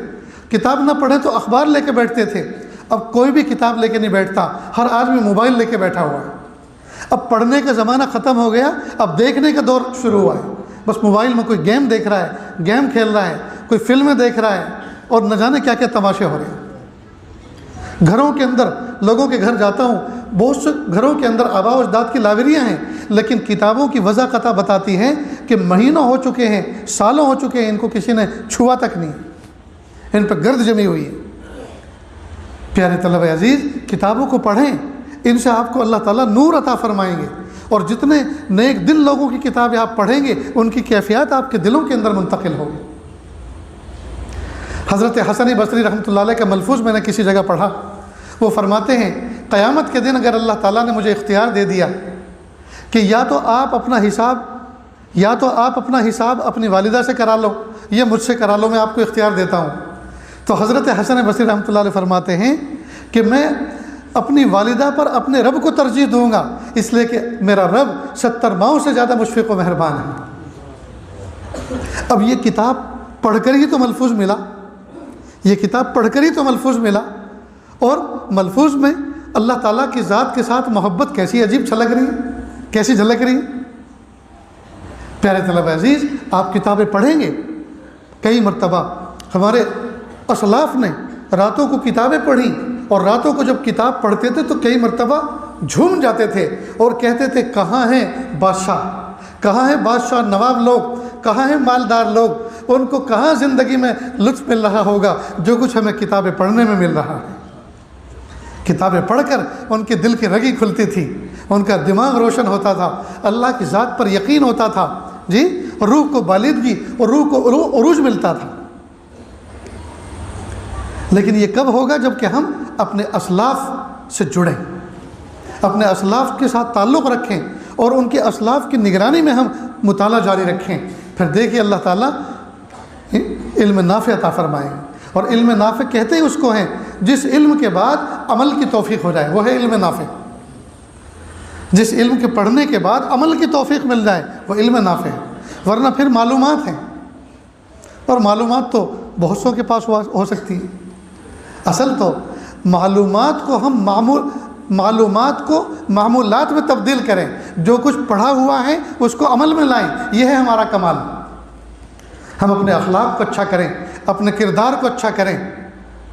S1: کتاب نہ پڑھیں تو اخبار لے کے بیٹھتے تھے۔ اب کوئی بھی کتاب لے کے نہیں بیٹھتا، ہر آدمی موبائل لے کے بیٹھا ہوا ہے۔ اب پڑھنے کا زمانہ ختم ہو گیا، اب دیکھنے کا دور شروع ہوا ہے۔ بس موبائل میں کوئی گیم دیکھ رہا ہے، گیم کھیل رہا ہے، کوئی فلمیں دیکھ رہا ہے، اور نہ جانے کیا کیا تماشے ہو رہے ہیں۔ گھروں کے اندر، لوگوں کے گھر جاتا ہوں، بہت سے گھروں کے اندر آباء و اجداد کی لائبریریاں ہیں، لیکن کتابوں کی وضع قطع بتاتی ہے کہ مہینوں ہو چکے ہیں، سالوں ہو چکے ہیں، ان کو کسی نے چھوا تک نہیں، ان پہ گرد جمی ہوئی ہے۔ پیارے طلبہ عزیز، کتابوں کو پڑھیں، ان سے آپ کو اللہ تعالیٰ نور عطا فرمائیں گے، اور جتنے نیک دل لوگوں کی کتابیں آپ پڑھیں گے ان کی کیفیات آپ کے دلوں کے اندر منتقل ہوگی۔ حضرت حسن بصری رحمۃ اللہ علیہ کا ملفوظ میں نے کسی جگہ پڑھا، وہ فرماتے ہیں قیامت کے دن اگر اللہ تعالیٰ نے مجھے اختیار دے دیا کہ یا تو آپ اپنا حساب اپنی والدہ سے کرا لو یا مجھ سے کرا لو، میں آپ کو اختیار دیتا ہوں، تو حضرت حسن بصری رحمۃ اللہ علیہ فرماتے ہیں کہ میں اپنی والدہ پر اپنے رب کو ترجیح دوں گا، اس لیے کہ میرا رب 70 ماؤں سے زیادہ مشفق و مہربان ہے۔ اب یہ کتاب پڑھ کر ہی تو ملفوظ ملا، یہ کتاب پڑھ کر ہی تو ملفوظ ملا، اور ملفوظ میں اللہ تعالیٰ کی ذات کے ساتھ محبت کیسی عجیب چھلک رہی ہے، کیسی جھلک رہی ہے۔ پیارے طلبہ عزیز، آپ کتابیں پڑھیں گے، کئی مرتبہ ہمارے اسلاف نے راتوں کو کتابیں پڑھی، اور راتوں کو جب کتاب پڑھتے تھے تو کئی مرتبہ جھوم جاتے تھے اور کہتے تھے کہاں ہیں بادشاہ، کہاں ہیں بادشاہ نواب لوگ، کہاں ہیں مالدار لوگ، ان کو کہاں زندگی میں لطف مل رہا ہوگا جو کچھ ہمیں کتابیں پڑھنے میں مل رہا ہے۔ کتابیں پڑھ کر ان کے دل کی رگی کھلتی تھی، ان کا دماغ روشن ہوتا تھا، اللہ کی ذات پر یقین ہوتا تھا، جی، روح کو بالغگی اور روح کو عروج ملتا تھا۔ لیکن یہ کب ہوگا؟ جب کہ ہم اپنے اسلاف سے جڑیں، اپنے اسلاف کے ساتھ تعلق رکھیں، اور ان کے اسلاف کی نگرانی میں ہم مطالعہ جاری رکھیں، پھر دیکھیے اللہ تعالیٰ علم نافع عطا فرمائیں۔ اور علم نافع کہتے ہی اس کو ہیں جس علم کے بعد عمل کی توفیق ہو جائے، وہ ہے علم نافع۔ جس علم کے پڑھنے کے بعد عمل کی توفیق مل جائے وہ علم نافع ہے، ورنہ پھر معلومات ہیں، اور معلومات تو بہت سو کے پاس ہو سکتی ہیں۔ اصل تو معلومات کو ہم معمولات میں تبدیل کریں، جو کچھ پڑھا ہوا ہے اس کو عمل میں لائیں، یہ ہے ہمارا کمال۔ ہم اپنے اخلاق کو اچھا کریں، اپنے کردار کو اچھا کریں،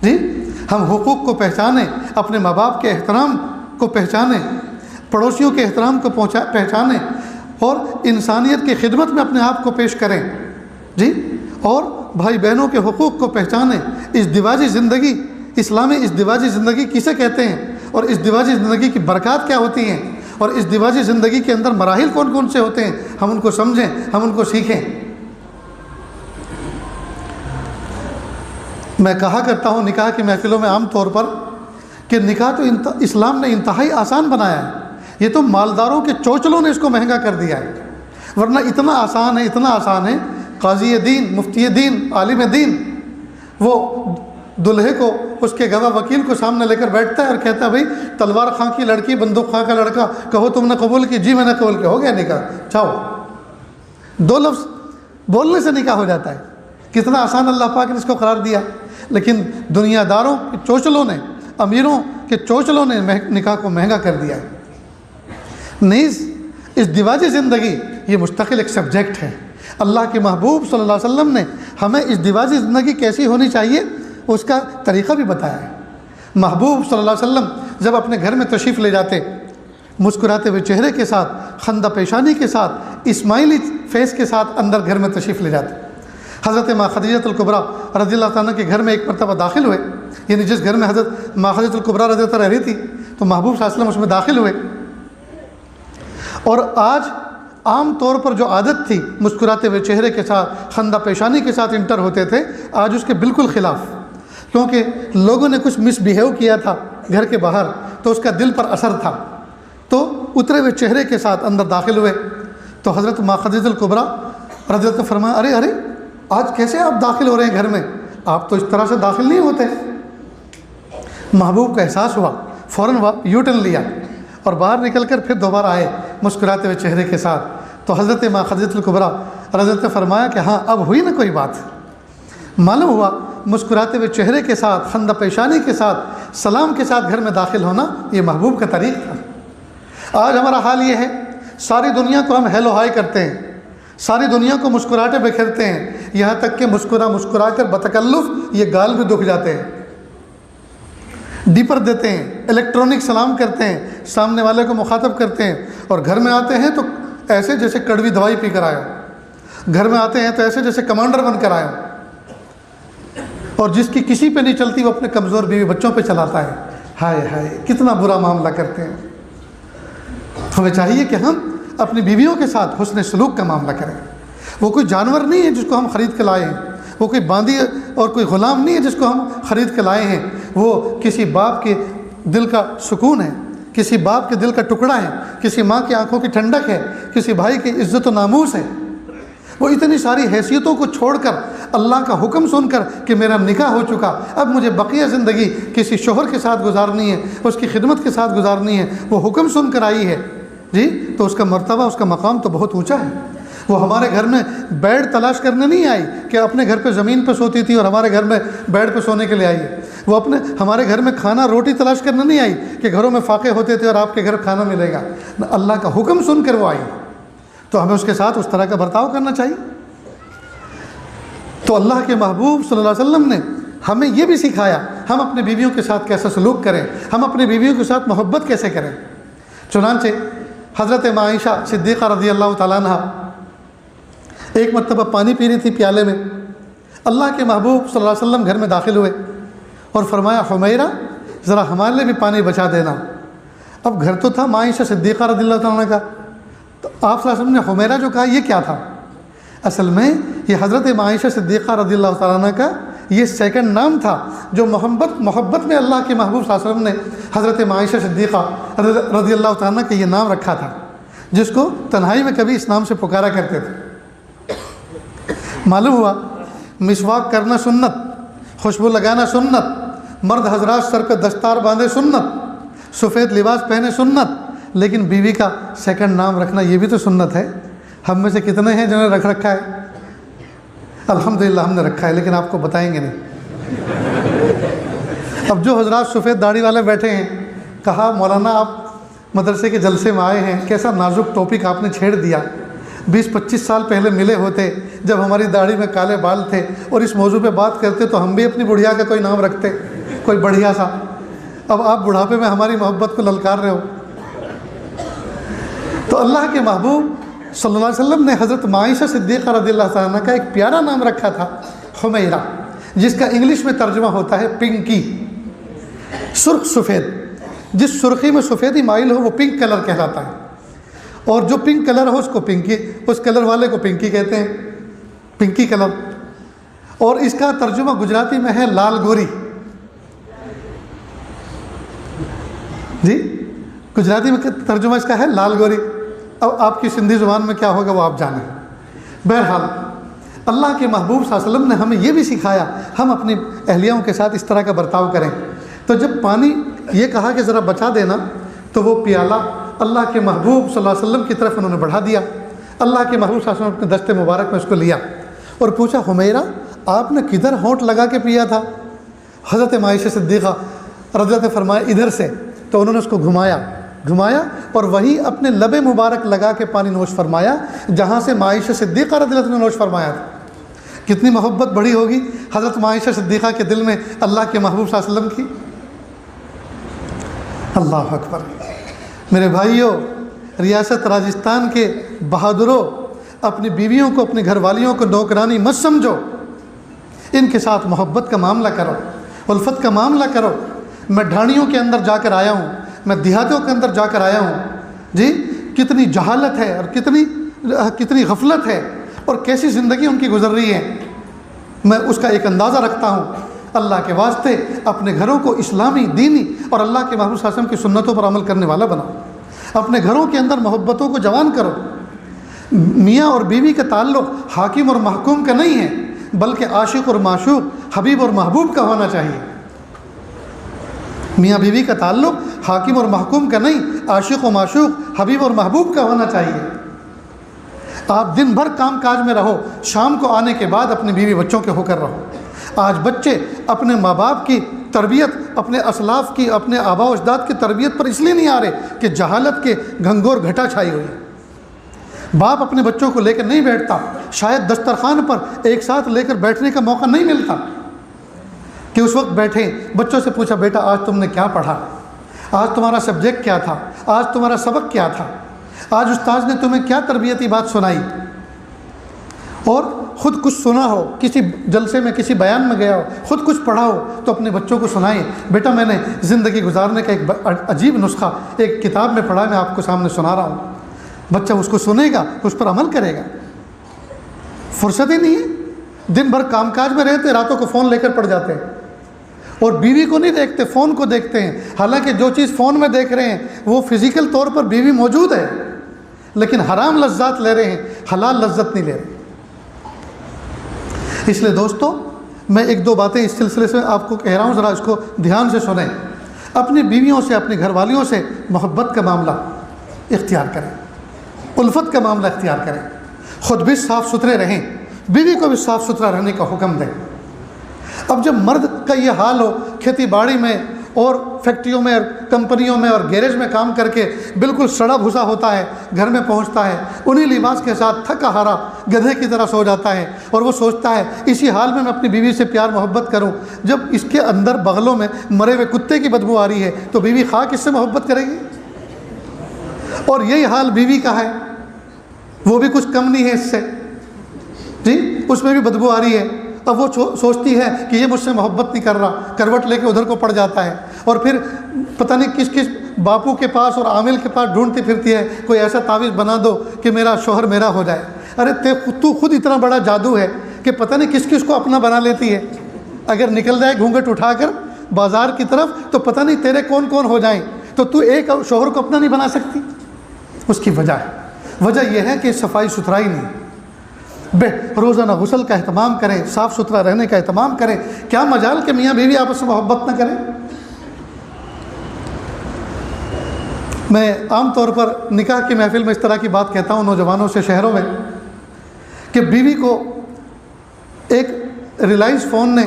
S1: جی، ہم حقوق کو پہچانیں، اپنے ماں باپ کے احترام کو پہچانیں، پڑوسیوں کے احترام کو پہچانیں، اور انسانیت کی خدمت میں اپنے آپ کو پیش کریں، جی، اور بھائی بہنوں کے حقوق کو پہچانیں۔ ازدواجی زندگی، اسلامی ازدواجی زندگی کسے کہتے ہیں، اور ازدواجی زندگی کی برکات کیا ہوتی ہیں، اور ازدواجی زندگی کے اندر مراحل کون کون سے ہوتے ہیں، ہم ان کو سمجھیں، ہم ان کو سیکھیں۔ میں کہا کرتا ہوں نکاح کی محفلوں میں عام طور پر کہ نکاح تو اسلام نے انتہائی آسان بنایا ہے، یہ تو مالداروں کے چوچلوں نے اس کو مہنگا کر دیا ہے، ورنہ اتنا آسان ہے، اتنا آسان ہے۔ قاضی دین، مفتی دین، عالم دین وہ دلہے کو، اس کے گواہ وکیل کو سامنے لے کر بیٹھتا ہے اور کہتا ہے بھائی تلوار خاں کی لڑکی، بندوق خاں کا لڑکا، کہو تم نے قبول کی؟ جی میں نے قبول کیا، ہو گیا نکاح، چاہو۔ 2 لفظ بولنے سے نکاح ہو جاتا ہے، کتنا آسان اللہ پاک نے اس کو قرار دیا۔ لیکن دنیا داروں کے چوچلوں نے، امیروں کے چوچلوں نے نکاح کو مہنگا کر دیا ہے۔ نیز ازدواجی زندگی یہ مستقل ایک سبجیکٹ ہے۔ اللہ کے محبوب صلی اللہ علیہ وسلم نے ہمیں ازدواجی زندگی کیسی ہونی چاہیے اس کا طریقہ بھی بتایا ہے۔ محبوب صلی اللہ علیہ وسلم جب اپنے گھر میں تشریف لے جاتے، مسکراتے ہوئے چہرے کے ساتھ، خندہ پیشانی کے ساتھ، اسماعیلی فیس کے ساتھ اندر گھر میں تشریف لے جاتے۔ حضرت ماں خدیجہ الکبریٰ رضی اللہ تعالیٰ کے گھر میں ایک مرتبہ داخل ہوئے، یعنی جس گھر میں حضرت ماں خدیجہ الکبریٰ رضی اللہ تعالیٰ رہ رہی تھی، تو محبوب صلی اللہ علیہ وسلم اس میں داخل ہوئے، اور آج عام طور پر جو عادت تھی مسکراتے ہوئے چہرے کے ساتھ، خندہ پیشانی کے ساتھ انٹر ہوتے تھے، آج اس کے بالکل خلاف، کیونکہ لوگوں نے کچھ مس بیہیو کیا تھا گھر کے باہر، تو اس کا دل پر اثر تھا، تو اترے ہوئے چہرے کے ساتھ اندر داخل ہوئے۔ تو حضرت ماں خدیجہ الکبریٰ رضی اللہ عنہا فرمایا، ارے آج کیسے آپ داخل ہو رہے ہیں گھر میں؟ آپ تو اس طرح سے داخل نہیں ہوتے۔ محبوب کا احساس ہوا، فوراً یو ٹرن لیا اور باہر نکل کر پھر دوبارہ آئے مسکراتے ہوئے چہرے کے ساتھ۔ تو حضرت ماں خدیجہ الکبریٰ رضی اللہ عنہا فرمایا کہ ہاں اب ہوئی نا کوئی بات۔ معلوم ہوا مسکراتے ہوئے چہرے کے ساتھ، خندہ پیشانی کے ساتھ، سلام کے ساتھ گھر میں داخل ہونا یہ محبوب کا طریق تھا۔ آج ہمارا حال یہ ہے، ساری دنیا کو ہم ہیلو ہائی کرتے ہیں، ساری دنیا کو مسکراہٹیں بکھیرتے ہیں، یہاں تک کہ مسکرا کر بتکلف یہ گال بھی دکھ جاتے ہیں، ڈیپر دیتے ہیں، الیکٹرانک سلام کرتے ہیں، سامنے والے کو مخاطب کرتے ہیں، اور گھر میں آتے ہیں تو ایسے جیسے کڑوی دوائی پی کر آئے ہو، گھر میں آتے ہیں تو ایسے جیسے کمانڈر بن کر آئے ہو، اور جس کی کسی پہ نہیں چلتی وہ اپنے کمزور بیوی بچوں پہ چلاتا ہے۔ ہائے ہائے کتنا برا معاملہ کرتے ہیں۔ ہمیں چاہیے کہ ہم اپنی بیویوں کے ساتھ حسن سلوک کا معاملہ کریں۔ وہ کوئی جانور نہیں ہے جس کو ہم خرید کے لائے ہیں، وہ کوئی باندی اور کوئی غلام نہیں ہے جس کو ہم خرید کے لائے ہیں، وہ کسی باپ کے دل کا سکون ہے، کسی باپ کے دل کا ٹکڑا ہے، کسی ماں کی آنکھوں کی ٹھنڈک ہے، کسی بھائی کی عزت و ناموس ہے۔ وہ اتنی ساری حیثیتوں کو چھوڑ کر اللہ کا حکم سن کر کہ میرا نکاح ہو چکا، اب مجھے بقیہ زندگی کسی شوہر کے ساتھ گزارنی ہے، اس کی خدمت کے ساتھ گزارنی ہے، وہ حکم سن کر آئی ہے جی، تو اس کا مرتبہ، اس کا مقام تو بہت اونچا ہے۔ وہ ہمارے گھر میں بیڈ تلاش کرنے نہیں آئی کہ اپنے گھر پہ زمین پہ سوتی تھی اور ہمارے گھر میں بیڈ پہ سونے کے لیے آئی ہے۔ وہ ہمارے گھر میں کھانا روٹی تلاش کرنے نہیں آئی کہ گھروں میں فاقے ہوتے تھے اور آپ کے گھر کھانا ملے گا، اللہ کا حکم سن کر وہ آئی، تو ہمیں اس کے ساتھ اس طرح کا برتاؤ کرنا چاہیے۔ تو اللہ کے محبوب صلی اللہ علیہ وسلم نے ہمیں یہ بھی سکھایا ہم اپنے بیویوں کے ساتھ کیسا سلوک کریں، ہم اپنی بیویوں کے ساتھ محبت کیسے کریں۔ چنانچہ حضرت ماں عائشہ صدیقہ رضی اللہ تعالیٰ عنہ ایک مرتبہ پانی پی رہی تھی پیالے میں، اللہ کے محبوب صلی اللہ علیہ وسلم گھر میں داخل ہوئے اور فرمایا، حمیرہ ذرا ہمارے لیے بھی پانی بچا دینا۔ اب گھر تو تھا ماں عائشہ صدیقہ رضی اللہ تعالیٰ عنہ کا، تو آپ صلی اللہ علیہ وسلم نے حمیرہ جو کہا یہ کیا تھا؟ اصل میں یہ حضرت ماں عائشہ صدیقہ رضی اللہ تعالیٰ عنہ کا یہ سیکنڈ نام تھا، جو محبت میں اللہ کے محبوب صلی اللہ علیہ وسلم نے حضرت ماں عائشہ صدیقہ رضی اللہ تعالیٰ عنہ کا یہ نام رکھا تھا، جس کو تنہائی میں کبھی اس نام سے پکارا کرتے تھے۔ معلوم ہوا مسواک کرنا سنت، خوشبو لگانا سنت، مرد حضرات سر پہ دستار باندھے سنت، سفید لباس پہنے سنت، لیکن بیوی کا سیکنڈ نام رکھنا یہ بھی تو سنت ہے۔ ہم میں سے کتنے ہیں جنہوں نے رکھ رکھا ہے؟ الحمدللہ ہم نے رکھا ہے، لیکن آپ کو بتائیں گے نہیں۔ اب جو حضرات سفید داڑھی والے بیٹھے ہیں، کہا مولانا آپ مدرسے کے جلسے میں آئے ہیں، کیسا نازک ٹاپک آپ نے چھیڑ دیا، 20-25 سال پہلے ملے ہوتے جب ہماری داڑھی میں کالے بال تھے اور اس موضوع پہ بات کرتے تو ہم بھی اپنی بڑھیا کا کوئی نام رکھتے، کوئی بڑھیا سا۔ اب آپ بڑھاپے میں ہماری محبت کو للکار رہے ہو۔ تو اللہ کے محبوب صلی اللہ علیہ وسلم نے حضرت ماں عائشہ صدیقہ رضی اللہ تعالیٰ عنہ کا ایک پیارا نام رکھا تھا، حمیرہ، جس کا انگلش میں ترجمہ ہوتا ہے پنکی، سرخ سفید۔ جس سرخی میں سفیدی مائل ہو وہ پنک کلر کہلاتا ہے، اور جو پنک کلر ہو اس کو پنکی، اس کلر والے کو پنکی کہتے ہیں، پنکی کلر۔ اور اس کا ترجمہ گجراتی میں ہے لال گوری، جی گجراتی میں ترجمہ اس کا ہے لال گوری۔ اب آپ کی سندھی زبان میں کیا ہوگا وہ آپ جانیں۔ بہرحال اللہ کے محبوب صلی اللہ علیہ وسلم نے ہمیں یہ بھی سکھایا ہم اپنی اہلیاؤں کے ساتھ اس طرح کا برتاؤ کریں۔ تو جب پانی یہ کہا کہ ذرا بچا دینا، تو وہ پیالہ اللہ کے محبوب صلی اللہ علیہ وسلم کی طرف انہوں نے بڑھا دیا۔ اللہ کے محبوب صلی اللہ علیہ وسلم اپنے دست مبارک میں اس کو لیا اور پوچھا، حمیرہ آپ نے کدھر ہونٹ لگا کے پیا تھا؟ حضرت ماں عائشہ صدیقہ رضی اللہ عنہا فرمایا ادھر سے۔ تو انہوں نے اس کو گھمایا اور وہی اپنے لب مبارک لگا کے پانی نوش فرمایا جہاں سے ماں عائشہ صدیقہ رضی اللہ عنہا نے نوش فرمایا تھا۔ کتنی محبت بڑی ہوگی حضرت ماں عائشہ صدیقہ کے دل میں اللہ کے محبوب صلی اللہ علیہ وسلم کی۔ اللہ اکبر۔ میرے بھائیوں، ریاست راجستھان کے بہادروں، اپنی بیویوں کو، اپنی گھر والیوں کو نوکرانی مت سمجھو، ان کے ساتھ محبت کا معاملہ کرو، الفت کا معاملہ کرو۔ میں ڈھانیوں کے اندر جا کر آیا ہوں، میں دیہاتوں کے اندر جا کر آیا ہوں جی، کتنی جہالت ہے اور کتنی غفلت ہے اور کیسی زندگی ان کی گزر رہی ہے، میں اس کا ایک اندازہ رکھتا ہوں۔ اللہ کے واسطے اپنے گھروں کو اسلامی، دینی اور اللہ کے محبوب صلی اللہ علیہ وسلم کی سنتوں پر عمل کرنے والا بناؤ۔ اپنے گھروں کے اندر محبتوں کو جوان کرو۔ میاں اور بیوی کا تعلق حاکم اور محکوم کا نہیں ہے، بلکہ عاشق اور معشوق، حبیب اور محبوب کا ہونا چاہیے۔ میاں بیوی کا تعلق حاکم اور محکوم کا نہیں، عاشق و معشوق، حبیب اور محبوب کا ہونا چاہیے۔ آپ دن بھر کام کاج میں رہو، شام کو آنے کے بعد اپنے بیوی بچوں کے ہو کر رہو۔ آج بچے اپنے ماں باپ کی تربیت، اپنے اسلاف کی، اپنے آباء و اجداد کی تربیت پر اس لیے نہیں آ رہے کہ جہالت کے گھنگور گھٹا چھائی ہوئی ہے۔ باپ اپنے بچوں کو لے کر نہیں بیٹھتا، شاید دسترخوان پر ایک ساتھ لے کر بیٹھنے کا موقع نہیں ملتا کہ اس وقت بیٹھے، بچوں سے پوچھا بیٹا آج تم نے کیا پڑھا، آج تمہارا سبجیکٹ کیا تھا، آج تمہارا سبق کیا تھا، آج استاذ نے تمہیں کیا تربیتی بات سنائی۔ اور خود کچھ سنا ہو، کسی جلسے میں، کسی بیان میں گیا ہو، خود کچھ پڑھا ہو تو اپنے بچوں کو سنائیں، بیٹا میں نے زندگی گزارنے کا ایک عجیب نسخہ ایک کتاب میں پڑھا ہے، میں آپ کو سامنے سنا رہا ہوں۔ بچہ اس کو سنے گا، اس پر عمل کرے گا۔ فرصت ہی نہیں ہے، دن بھر کام کاج میں رہتے، راتوں کو فون لے کر پڑ جاتے ہیں اور بیوی کو نہیں دیکھتے، فون کو دیکھتے ہیں۔ حالانکہ جو چیز فون میں دیکھ رہے ہیں وہ فزیکل طور پر بیوی موجود ہے، لیکن حرام لذات لے رہے ہیں، حلال لذت نہیں لے رہے۔ اس لیے دوستو، میں ایک دو باتیں اس سلسلے سے آپ کو کہہ رہا ہوں، ذرا اس کو دھیان سے سنیں۔ اپنی بیویوں سے، اپنی گھر والیوں سے محبت کا معاملہ اختیار کریں، الفت کا معاملہ اختیار کریں، خود بھی صاف ستھرے رہیں، بیوی کو بھی صاف ستھرا رہنے کا حکم دیں۔ اب جب مرد کا یہ حال ہو، کھیتی باڑی میں اور فیکٹریوں میں اور کمپنیوں میں اور گیریج میں کام کر کے بالکل سڑا بھسا ہوتا ہے، گھر میں پہنچتا ہے انہی لباس کے ساتھ تھکا ہارا گدھے کی طرح سو جاتا ہے، اور وہ سوچتا ہے اسی حال میں اپنی بیوی سے پیار محبت کروں، جب اس کے اندر بغلوں میں مرے ہوئے کتے کی بدبو آ رہی ہے تو بیوی خاک اس سے محبت کرے گی؟ اور یہی حال بیوی کا ہے، وہ بھی کچھ کم نہیں ہے اس سے جی، اس میں بھی بدبو آ رہی ہے۔ اب وہ سوچتی ہے کہ یہ مجھ سے محبت نہیں کر رہا، کروٹ لے کے ادھر کو پڑ جاتا ہے، اور پھر پتہ نہیں کس کس باپو کے پاس اور عامل کے پاس ڈھونڈتی پھرتی ہے، کوئی ایسا تعویذ بنا دو کہ میرا شوہر میرا ہو جائے۔ ارے تو خود اتنا بڑا جادو ہے کہ پتہ نہیں کس کس کو اپنا بنا لیتی ہے۔ اگر نکل جائے گھونگھٹ اٹھا کر بازار کی طرف تو پتہ نہیں تیرے کون کون ہو جائیں، تو ایک شوہر کو اپنا نہیں بنا سکتی۔ اس کی وجہ یہ ہے کہ صفائی ستھرائی نہیں۔ روزانہ غسل کا اہتمام کریں، صاف ستھرا رہنے کا اہتمام کریں۔ کیا مجال کہ میاں بیوی آپس میں محبت نہ کریں؟ میں عام طور پر نکاح کی محفل میں اس طرح کی بات کہتا ہوں نوجوانوں سے شہروں میں، کہ بیوی کو ایک ریلائنس فون نے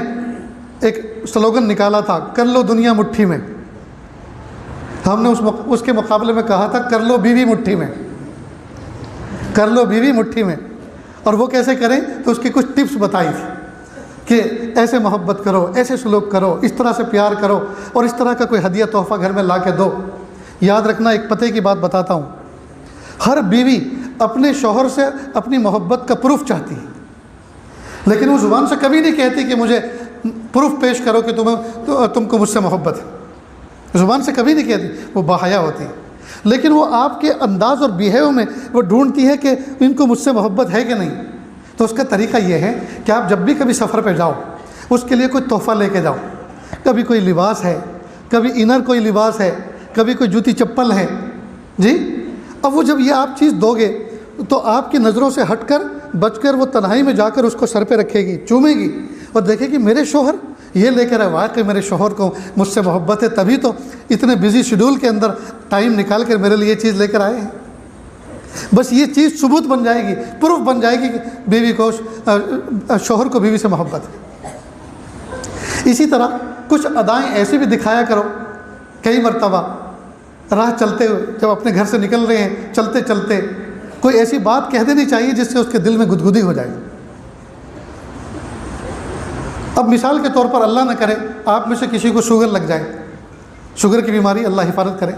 S1: ایک سلوگن نکالا تھا، کر لو دنیا مٹھی میں۔ ہم نے اس کے مقابلے میں کہا تھا کر لو بیوی مٹھی میں، کر لو بیوی مٹھی میں۔ اور وہ کیسے کریں تو اس کی کچھ ٹپس بتائی تھی کہ ایسے محبت کرو، ایسے سلوک کرو، اس طرح سے پیار کرو، اور اس طرح کا کوئی ہدیہ تحفہ گھر میں لا کے دو۔ یاد رکھنا، ایک پتے کی بات بتاتا ہوں، ہر بیوی اپنے شوہر سے اپنی محبت کا پروف چاہتی ہے، لیکن وہ زبان سے کبھی نہیں کہتی کہ مجھے پروف پیش کرو کہ تم کو مجھ سے محبت ہے، زبان سے کبھی نہیں کہتی، وہ باحیا ہوتی ہے، لیکن وہ آپ کے انداز اور بیہیو میں وہ ڈھونڈتی ہے کہ ان کو مجھ سے محبت ہے کہ نہیں۔ تو اس کا طریقہ یہ ہے کہ آپ جب بھی کبھی سفر پہ جاؤ، اس کے لیے کوئی تحفہ لے کے جاؤ، کبھی کوئی لباس ہے، کبھی انر کوئی لباس ہے، کبھی کوئی جوتی چپل ہے جی۔ اب وہ جب یہ آپ چیز دو گے تو آپ کی نظروں سے ہٹ کر بچ کر وہ تنہائی میں جا کر اس کو سر پہ رکھے گی، چومے گی، اور دیکھے گی میرے شوہر یہ لے کر آئے، واقعی میرے شوہر کو مجھ سے محبت ہے، تبھی تو اتنے بزی شیڈول کے اندر ٹائم نکال کر میرے لیے یہ چیز لے کر آئے ہیں۔ بس یہ چیز ثبوت بن جائے گی، پروف بن جائے گی کہ بیوی کو، شوہر کو بیوی سے محبت ہے۔ اسی طرح کچھ ادائیں ایسی بھی دکھایا کرو، کئی مرتبہ راہ چلتے ہوئے جب اپنے گھر سے نکل رہے ہیں، چلتے چلتے کوئی ایسی بات کہہ دینی چاہیے جس سے اس کے دل میں گدگدی ہو جائے۔ اب مثال کے طور پر اللہ نہ کرے آپ میں سے کسی کو شوگر لگ جائے، شوگر کی بیماری، اللہ حفاظت کرے،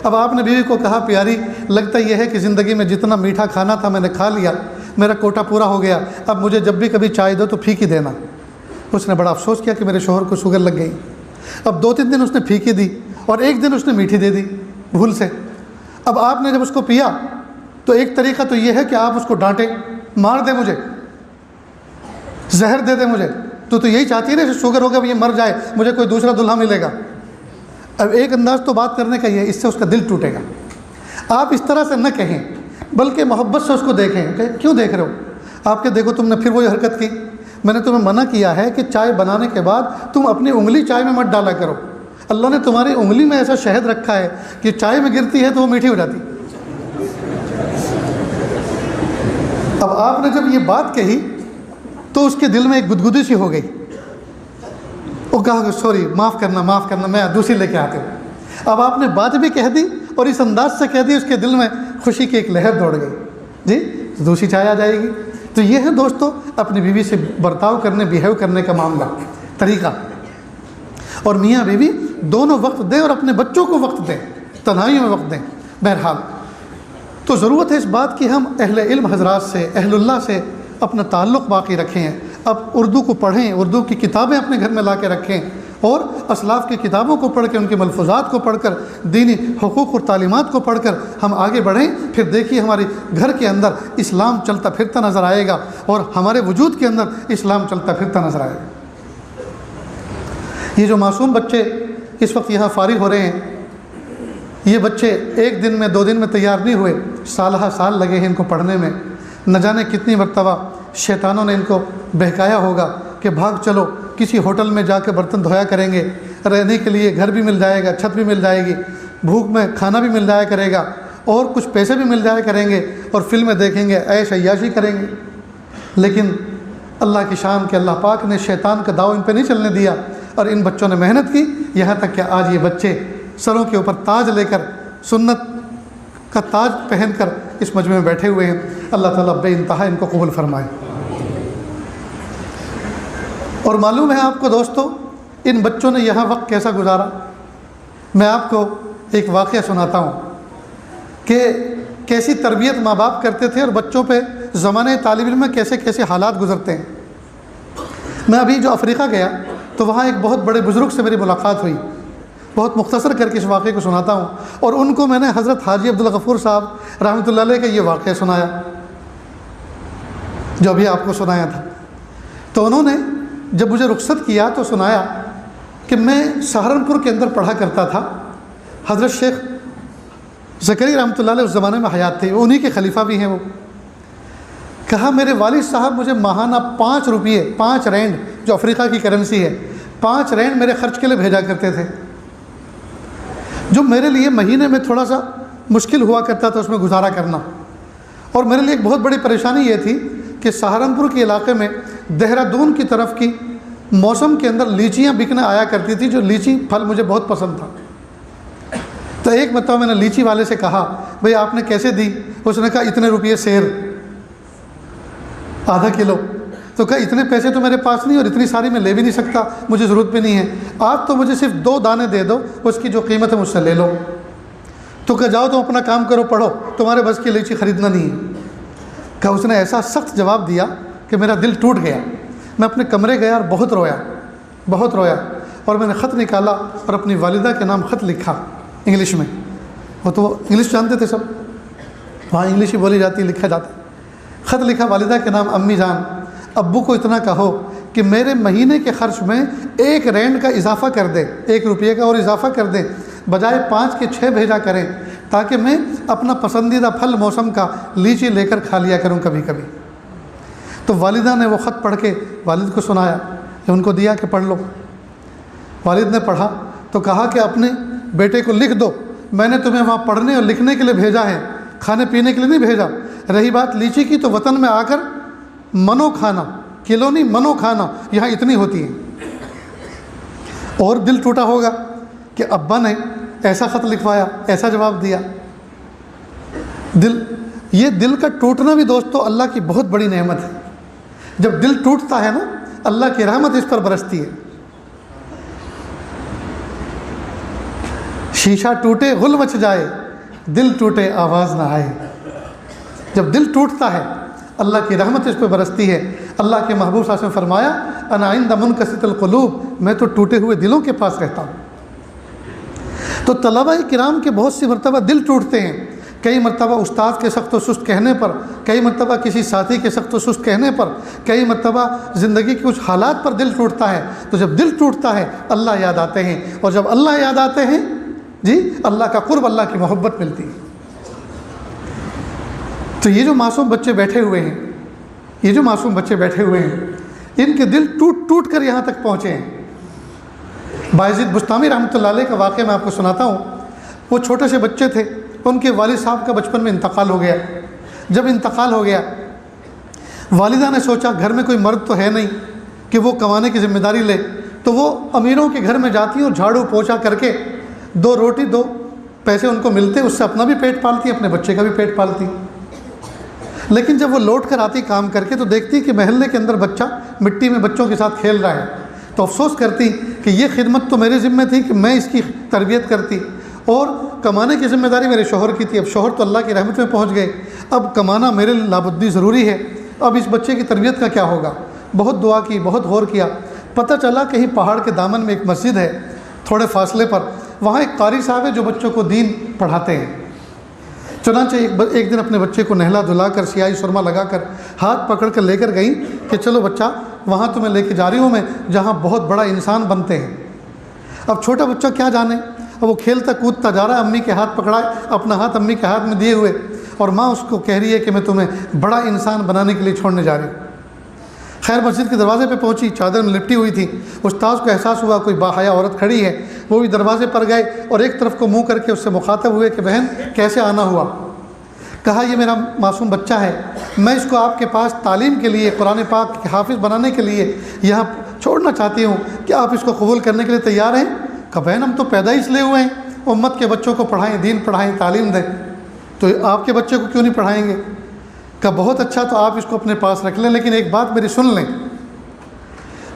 S1: اب آپ نے بیوی کو کہا پیاری لگتا یہ ہے کہ زندگی میں جتنا میٹھا کھانا تھا میں نے کھا لیا، میرا کوٹا پورا ہو گیا، اب مجھے جب بھی کبھی چائے دو تو پھیکی دینا۔ اس نے بڑا افسوس کیا کہ میرے شوہر کو شوگر لگ گئی۔ اب 2-3 دن اس نے پھیکی دی اور 1 دن اس نے میٹھی دے دی بھول سے۔ اب آپ نے جب اس کو پیا تو ایک طریقہ تو یہ ہے کہ آپ اس کو ڈانٹیں، مار دے مجھے، زہر دے دے مجھے، تو یہی چاہتی ہے نا شوگر ہوگا یہ مر جائے، مجھے کوئی دوسرا دلہا ملے گا۔ اب ایک انداز تو بات کرنے کا یہ ہے، اس سے اس کا دل ٹوٹے گا۔ آپ اس طرح سے نہ کہیں بلکہ محبت سے اس کو دیکھیں کہ کیوں دیکھ رہے ہو؟ آپ کے دیکھو تم نے پھر وہی حرکت کی، میں نے تمہیں منع کیا ہے کہ چائے بنانے کے بعد تم اپنی انگلی چائے میں مت ڈالا کرو۔ اللہ نے تمہاری انگلی میں ایسا شہد رکھا ہے کہ چائے میں گرتی ہے تو وہ میٹھی ہو جاتی۔ اب آپ نے جب یہ بات کہی تو اس کے دل میں ایک گدگدی سی ہو گئی، وہ کہا کہ سوری، معاف کرنا، میں دوسری لے کے آتے ہوں۔ اب آپ نے بات بھی کہہ دی اور اس انداز سے کہہ دی، اس کے دل میں خوشی کی ایک لہر دوڑ گئی، جی دوسری چائے آ جائے گی۔ تو یہ ہے دوستو اپنی بیوی سے برتاؤ کرنے، بیہیو کرنے کا معاملہ، طریقہ۔ اور میاں بیوی دونوں وقت دیں اور اپنے بچوں کو وقت دیں، تنہائیوں میں وقت دیں۔ بہرحال تو ضرورت ہے اس بات کی ہم اہل علم حضرات سے، اہل اللہ سے اپنا تعلق باقی رکھیں۔ اب اردو کو پڑھیں، اردو کی کتابیں اپنے گھر میں لا کے رکھیں، اور اسلاف کی کتابوں کو پڑھ کے، ان کے ملفوظات کو پڑھ کر، دینی حقوق اور تعلیمات کو پڑھ کر ہم آگے بڑھیں۔ پھر دیکھیے ہمارے گھر کے اندر اسلام چلتا پھرتا نظر آئے گا، اور ہمارے وجود کے اندر اسلام چلتا پھرتا نظر آئے گا۔ یہ جو معصوم بچے اس وقت یہاں فارغ ہو رہے ہیں، یہ بچے 1 دن میں 2 دن میں تیار نہیں ہوئے، سالہ سال لگے ہیں ان کو پڑھنے میں۔ نہ جانے کتنی مرتبہ شیطانوں نے ان کو بہکایا ہوگا کہ بھاگ چلو کسی ہوٹل میں جا کے برتن دھویا کریں گے، رہنے کے لیے گھر بھی مل جائے گا، چھت بھی مل جائے گی، بھوک میں کھانا بھی مل جایا کرے گا، اور کچھ پیسے بھی مل جایا کریں گے، اور فلمیں دیکھیں گے، عیش عیاشی کریں گے۔ لیکن اللہ کی شان کہ اللہ پاک نے شیطان کا داؤ ان پہ نہیں چلنے دیا، اور ان بچوں نے محنت کی، یہاں تک کہ آج یہ بچے سروں کے اوپر تاج لے کر، سنت کا تاج پہن کر اس مجمع میں بیٹھے ہوئے ہیں۔ اللہ تعالیٰ بے انتہا ان کو قبول فرمائے۔ اور معلوم ہے آپ کو دوستو ان بچوں نے یہاں وقت کیسا گزارا؟ میں آپ کو ایک واقعہ سناتا ہوں کہ کیسی تربیت ماں باپ کرتے تھے، اور بچوں پہ زمانے طالب علم میں کیسے کیسے حالات گزرتے ہیں۔ میں ابھی جو افریقہ گیا تو وہاں ایک بہت بڑے بزرگ سے میری ملاقات ہوئی، بہت مختصر کر کے اس واقعے کو سناتا ہوں، اور ان کو میں نے حضرت حاجی عبدالغفور صاحب رحمۃ اللہ علیہ کا یہ واقعہ سنایا جو ابھی آپ کو سنایا تھا۔ تو انہوں نے جب مجھے رخصت کیا تو سنایا کہ میں سہارنپور کے اندر پڑھا کرتا تھا، حضرت شیخ زکریا رحمۃ اللہ علیہ اس زمانے میں حیات تھے، انہی کے خلیفہ بھی ہیں وہ۔ کہا میرے والد صاحب مجھے ماہانہ 5 روپیے، 5 رینڈ جو افریقہ کی کرنسی ہے، 5 رینڈ میرے خرچ کے لیے بھیجا کرتے تھے، جو میرے لیے مہینے میں تھوڑا سا مشکل ہوا کرتا تھا اس میں گزارا کرنا۔ اور میرے لیے ایک بہت بڑی پریشانی یہ تھی کہ سہارنپور کے علاقے میں دہرادون کی طرف کی موسم کے اندر لیچیاں بکنے آیا کرتی تھی، جو لیچی پھل مجھے بہت پسند تھا۔ تو ایک مرتبہ میں نے لیچی والے سے کہا بھئی آپ نے کیسے دی؟ اس نے کہا اتنے روپیے سیر، ½ کلو۔ تو کہا اتنے پیسے تو میرے پاس نہیں، اور اتنی ساری میں لے بھی نہیں سکتا، مجھے ضرورت بھی نہیں ہے، آپ تو مجھے صرف 2 دانے دے دو، اس کی جو قیمت ہے مجھ سے لے لو۔ تو کہا جاؤ تم اپنا کام کرو، پڑھو، تمہارے بس کی لیچی خریدنا نہیں ہے۔ کہا اس نے ایسا سخت جواب دیا کہ میرا دل ٹوٹ گیا۔ میں اپنے کمرے گیا اور بہت رویا، اور میں نے خط نکالا اور اپنی والدہ کے نام خط لکھا انگلش میں، وہ تو انگلش جانتے تھے سب، وہاں انگلش ہی بولی جاتی، لکھا جاتا۔ خط لکھا والدہ کے نام، امی جان ابو کو اتنا کہو کہ میرے مہینے کے خرچ میں 1 رینڈ کا اضافہ کر دے، 1 روپیے کا اور اضافہ کر دیں، بجائے 5 کے 6 بھیجا کریں، تاکہ میں اپنا پسندیدہ پھل موسم کا لیچی لے کر کھا لیا کروں کبھی کبھی۔ تو والدہ نے وہ خط پڑھ کے والد کو سنایا، ان کو دیا کہ پڑھ لو۔ والد نے پڑھا تو کہا کہ اپنے بیٹے کو لکھ دو، میں نے تمہیں وہاں پڑھنے اور لکھنے کے لیے بھیجا ہے، کھانے پینے کے لیے نہیں بھیجا۔ رہی بات لیچی کی، تو وطن میں آ کر منو کھانا، کلو نہیں منو کھانا یہاں اتنی ہوتی ہے۔ اور دل ٹوٹا ہوگا کہ ابا نے ایسا خط لکھوایا، ایسا جواب دیا۔ یہ دل کا ٹوٹنا بھی دوستو اللہ کی بہت بڑی نعمت ہے۔ جب دل ٹوٹتا ہے نا، اللہ کی رحمت اس پر برستی ہے۔ شیشہ ٹوٹے غل مچ جائے، دل ٹوٹے آواز نہ آئے۔ جب دل ٹوٹتا ہے اللہ کی رحمت اس پہ برستی ہے۔ اللہ کے محبوب صلی اللہ علیہ وسلم فرمایا انا عند منکسرۃ القلوب، میں تو ٹوٹے ہوئے دلوں کے پاس رہتا ہوں۔ تو طلبہ کرام کے بہت سی مرتبہ دل ٹوٹتے ہیں، کئی مرتبہ استاد کے سخت و سست کہنے پر، کئی مرتبہ کسی ساتھی کے سخت و سست کہنے پر، کئی مرتبہ زندگی کے کچھ حالات پر دل ٹوٹتا ہے۔ تو جب دل ٹوٹتا ہے اللہ یاد آتے ہیں، اور جب اللہ یاد آتے ہیں جی اللہ کا قرب، اللہ کی محبت ملتی ہے۔ تو یہ جو معصوم بچے بیٹھے ہوئے ہیں، یہ جو معصوم بچے بیٹھے ہوئے ہیں، ان کے دل ٹوٹ ٹوٹ کر یہاں تک پہنچے ہیں۔ بایزید بستامی رحمۃ اللہ علیہ کا واقعہ میں آپ کو سناتا ہوں۔ وہ چھوٹے سے بچے تھے، ان کے والد صاحب کا بچپن میں انتقال ہو گیا۔ جب انتقال ہو گیا، والدہ نے سوچا گھر میں کوئی مرد تو ہے نہیں کہ وہ کمانے کی ذمہ داری لے، تو وہ امیروں کے گھر میں جاتی اور جھاڑو پوچھا کر کے 2 روٹی 2 پیسے ان کو ملتے، اس سے اپنا بھی پیٹ پالتی، اپنے بچے کا بھی پیٹ پالتی۔ لیکن جب وہ لوٹ کر آتی کام کر کے تو دیکھتی کہ محلے کے اندر بچہ مٹی میں بچوں کے ساتھ کھیل رہا ہے، تو افسوس کرتی کہ یہ خدمت تو میرے ذمہ تھی کہ میں اس کی تربیت کرتی، اور کمانے کی ذمہ داری میرے شوہر کی تھی۔ اب شوہر تو اللہ کی رحمت میں پہنچ گئے، اب کمانا میرے لیے لابدی ضروری ہے، اب اس بچے کی تربیت کا کیا ہوگا؟ بہت دعا کی، بہت غور کیا، پتہ چلا کہیں پہاڑ کے دامن میں ایک مسجد ہے تھوڑے فاصلے پر، وہاں ایک قاری صاحب ہے جو بچوں کو دین پڑھاتے ہیں۔ چنانچہ ایک دن اپنے بچے کو نہلا دھلا کر سیاہی سرما لگا کر ہاتھ پکڑ کر لے کر گئیں کہ چلو بچہ وہاں تمہیں لے کے جا رہی ہوں میں جہاں بہت بڑا انسان بنتے ہیں۔ اب چھوٹا بچہ کیا جانے، اب وہ کھیلتا کودتا جا رہا ہے، امی کے ہاتھ پکڑائے، اپنا ہاتھ امی کے ہاتھ میں دیے ہوئے، اور ماں اس کو کہہ رہی ہے کہ میں تمہیں بڑا انسان بنانے کے لیے چھوڑنے جا رہی ہوں۔ خیر مسجد کے دروازے پہ پہنچی، چادر میں لپٹی ہوئی تھی، استاذ کو احساس ہوا کوئی باحیا عورت کھڑی ہے، وہ بھی دروازے پر گئے اور ایک طرف کو منہ کر کے اس سے مخاطب ہوئے کہ بہن کیسے آنا ہوا؟ کہا یہ میرا معصوم بچہ ہے، میں اس کو آپ کے پاس تعلیم کے لیے، قرآن پاک کے حافظ بنانے کے لیے یہاں چھوڑنا چاہتی ہوں، کہ آپ اس کو قبول کرنے کے لیے تیار ہیں؟ کہا بہن ہم تو پیدا ہی اس لیے ہوئے ہیں امت کے بچوں کو پڑھائیں، دین پڑھائیں، تعلیم دیں، تو آپ کے بچے کو کیوں نہیں پڑھائیں گے؟ کہا بہت اچھا، تو آپ اس کو اپنے پاس رکھ لیں، لیکن ایک بات میری سن لیں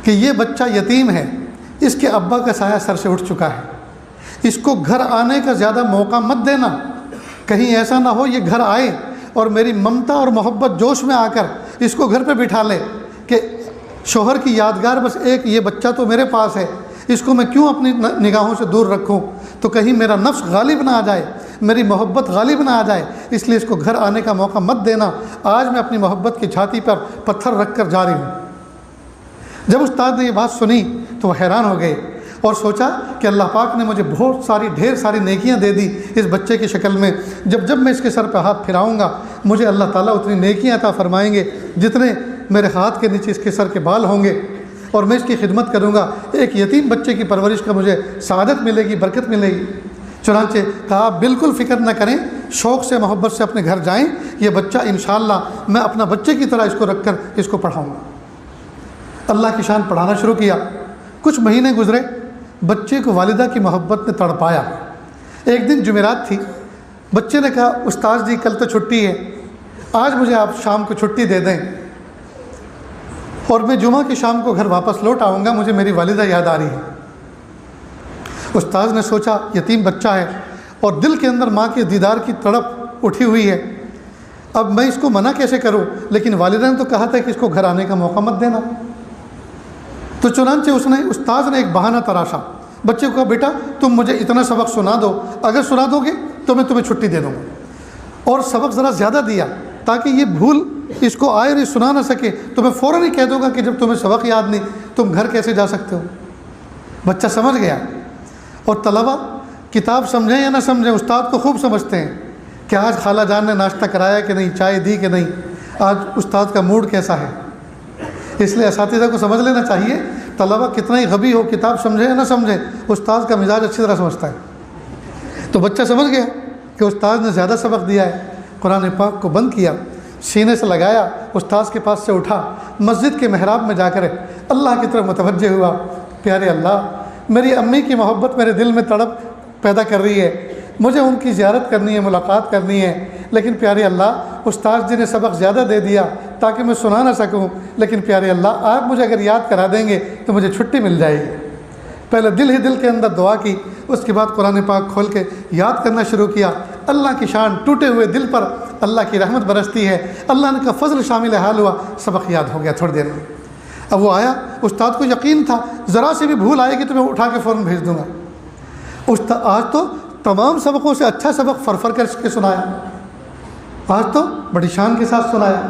S1: کہ یہ بچہ یتیم ہے، اس کے ابا کا سایہ سر سے اٹھ چکا ہے، اس کو گھر آنے کا زیادہ موقع مت دینا، کہیں ایسا نہ ہو یہ گھر آئے اور میری ممتا اور محبت جوش میں آ کر اس کو گھر پہ بٹھا لے کہ شوہر کی یادگار بس ایک یہ بچہ تو میرے پاس ہے، اس کو میں کیوں اپنی نگاہوں سے دور رکھوں، تو کہیں میرا نفس غالب نہ آ جائے، میری محبت غالب نہ آ جائے، اس لیے اس کو گھر آنے کا موقع مت دینا، آج میں اپنی محبت کی چھاتی پر پتھر رکھ کر جا رہی ہوں۔ جب استاد نے یہ بات سنی تو وہ حیران ہو گئے اور سوچا کہ اللہ پاک نے مجھے بہت ساری ڈھیر ساری نیکیاں دے دی اس بچے کی شکل میں، جب میں اس کے سر پہ ہاتھ پھراؤں گا مجھے اللہ تعالیٰ اتنی نیکیاں عطا فرمائیں گے جتنے میرے ہاتھ کے نیچے اس کے سر کے بال ہوں گے، اور میں اس کی خدمت کروں گا، ایک یتیم بچے کی پرورش کا مجھے سعادت ملے گی، برکت ملے گی۔ چنانچہ کہا بالکل فکر نہ کریں، شوق سے محبت سے اپنے گھر جائیں، یہ بچہ انشاءاللہ میں اپنا بچے کی طرح اس کو رکھ کر اس کو پڑھاؤں گا۔ اللہ کی شان پڑھانا شروع کیا، کچھ مہینے گزرے، بچے کو والدہ کی محبت نے تڑپایا۔ ایک دن جمعرات تھی، بچے نے کہا استاذ جی کل تو چھٹی ہے، آج مجھے آپ شام کو چھٹی دے دیں اور میں جمعہ کی شام کو گھر واپس لوٹ آؤں گا، مجھے میری والدہ یاد آ رہی ہے۔ استاذ نے سوچا یتیم بچہ ہے اور دل کے اندر ماں کے دیدار کی تڑپ اٹھی ہوئی ہے، اب میں اس کو منع کیسے کروں، لیکن والدہ نے تو کہا تھا کہ اس کو گھر آنے کا موقع مت دینا۔ تو چنانچہ استاذ نے ایک بہانہ تراشا، بچے کو کہا بیٹا تم مجھے اتنا سبق سنا دو، اگر سنا دو گے تو میں تمہیں چھٹی دے دوں گا، اور سبق ذرا زیادہ دیا تاکہ یہ بھول اس کو آئے اور یہ سنا نہ سکے، تو میں فوراً ہی کہہ دوں گا کہ جب تمہیں سبق یاد نہیں تم گھر کیسے جا سکتے ہو۔ بچہ سمجھ گیا، اور طلبہ کتاب سمجھیں یا نہ سمجھیں استاد کو خوب سمجھتے ہیں کہ آج خالہ جان نے ناشتہ کرایا کہ نہیں، چائے دی کہ نہیں، آج استاد کا موڈ کیسا ہے۔ اس لیے اساتذہ کو سمجھ لینا چاہیے، طلبہ کتنا ہی غبی ہو، کتاب سمجھے یا نہ سمجھے، استاد کا مزاج اچھی طرح سمجھتا ہے۔ تو بچہ سمجھ گیا کہ استاد نے زیادہ سبق دیا ہے، قرآن پاک کو بند کیا، سینے سے لگایا، استاد کے پاس سے اٹھا، مسجد کے محراب میں جا کر اللہ کی طرف متوجہ ہوا، پیارے اللہ میری امی کی محبت میرے دل میں تڑپ پیدا کر رہی ہے، مجھے ان کی زیارت کرنی ہے، ملاقات کرنی ہے، لیکن پیارے اللہ استاد جی نے سبق زیادہ دے دیا تاکہ میں سنا نہ سکوں، لیکن پیارے اللہ آپ مجھے اگر یاد کرا دیں گے تو مجھے چھٹی مل جائے گی۔ پہلے دل ہی دل کے اندر دعا کی، اس کے بعد قرآن پاک کھول کے یاد کرنا شروع کیا۔ اللہ کی شان، ٹوٹے ہوئے دل پر اللہ کی رحمت برستی ہے، اللہ نے کا فضل شامل حال ہوا، سبق یاد ہو گیا تھوڑی دیر میں۔ اب وہ آیا، استاد کو یقین تھا ذرا سے بھی بھول آئے گی تو میں اٹھا کے فوراً بھیج دوں گا۔ آج تو تمام سبقوں سے اچھا سبق فرفر کر کے سنایا، آج تو بڑی شان کے ساتھ سنایا۔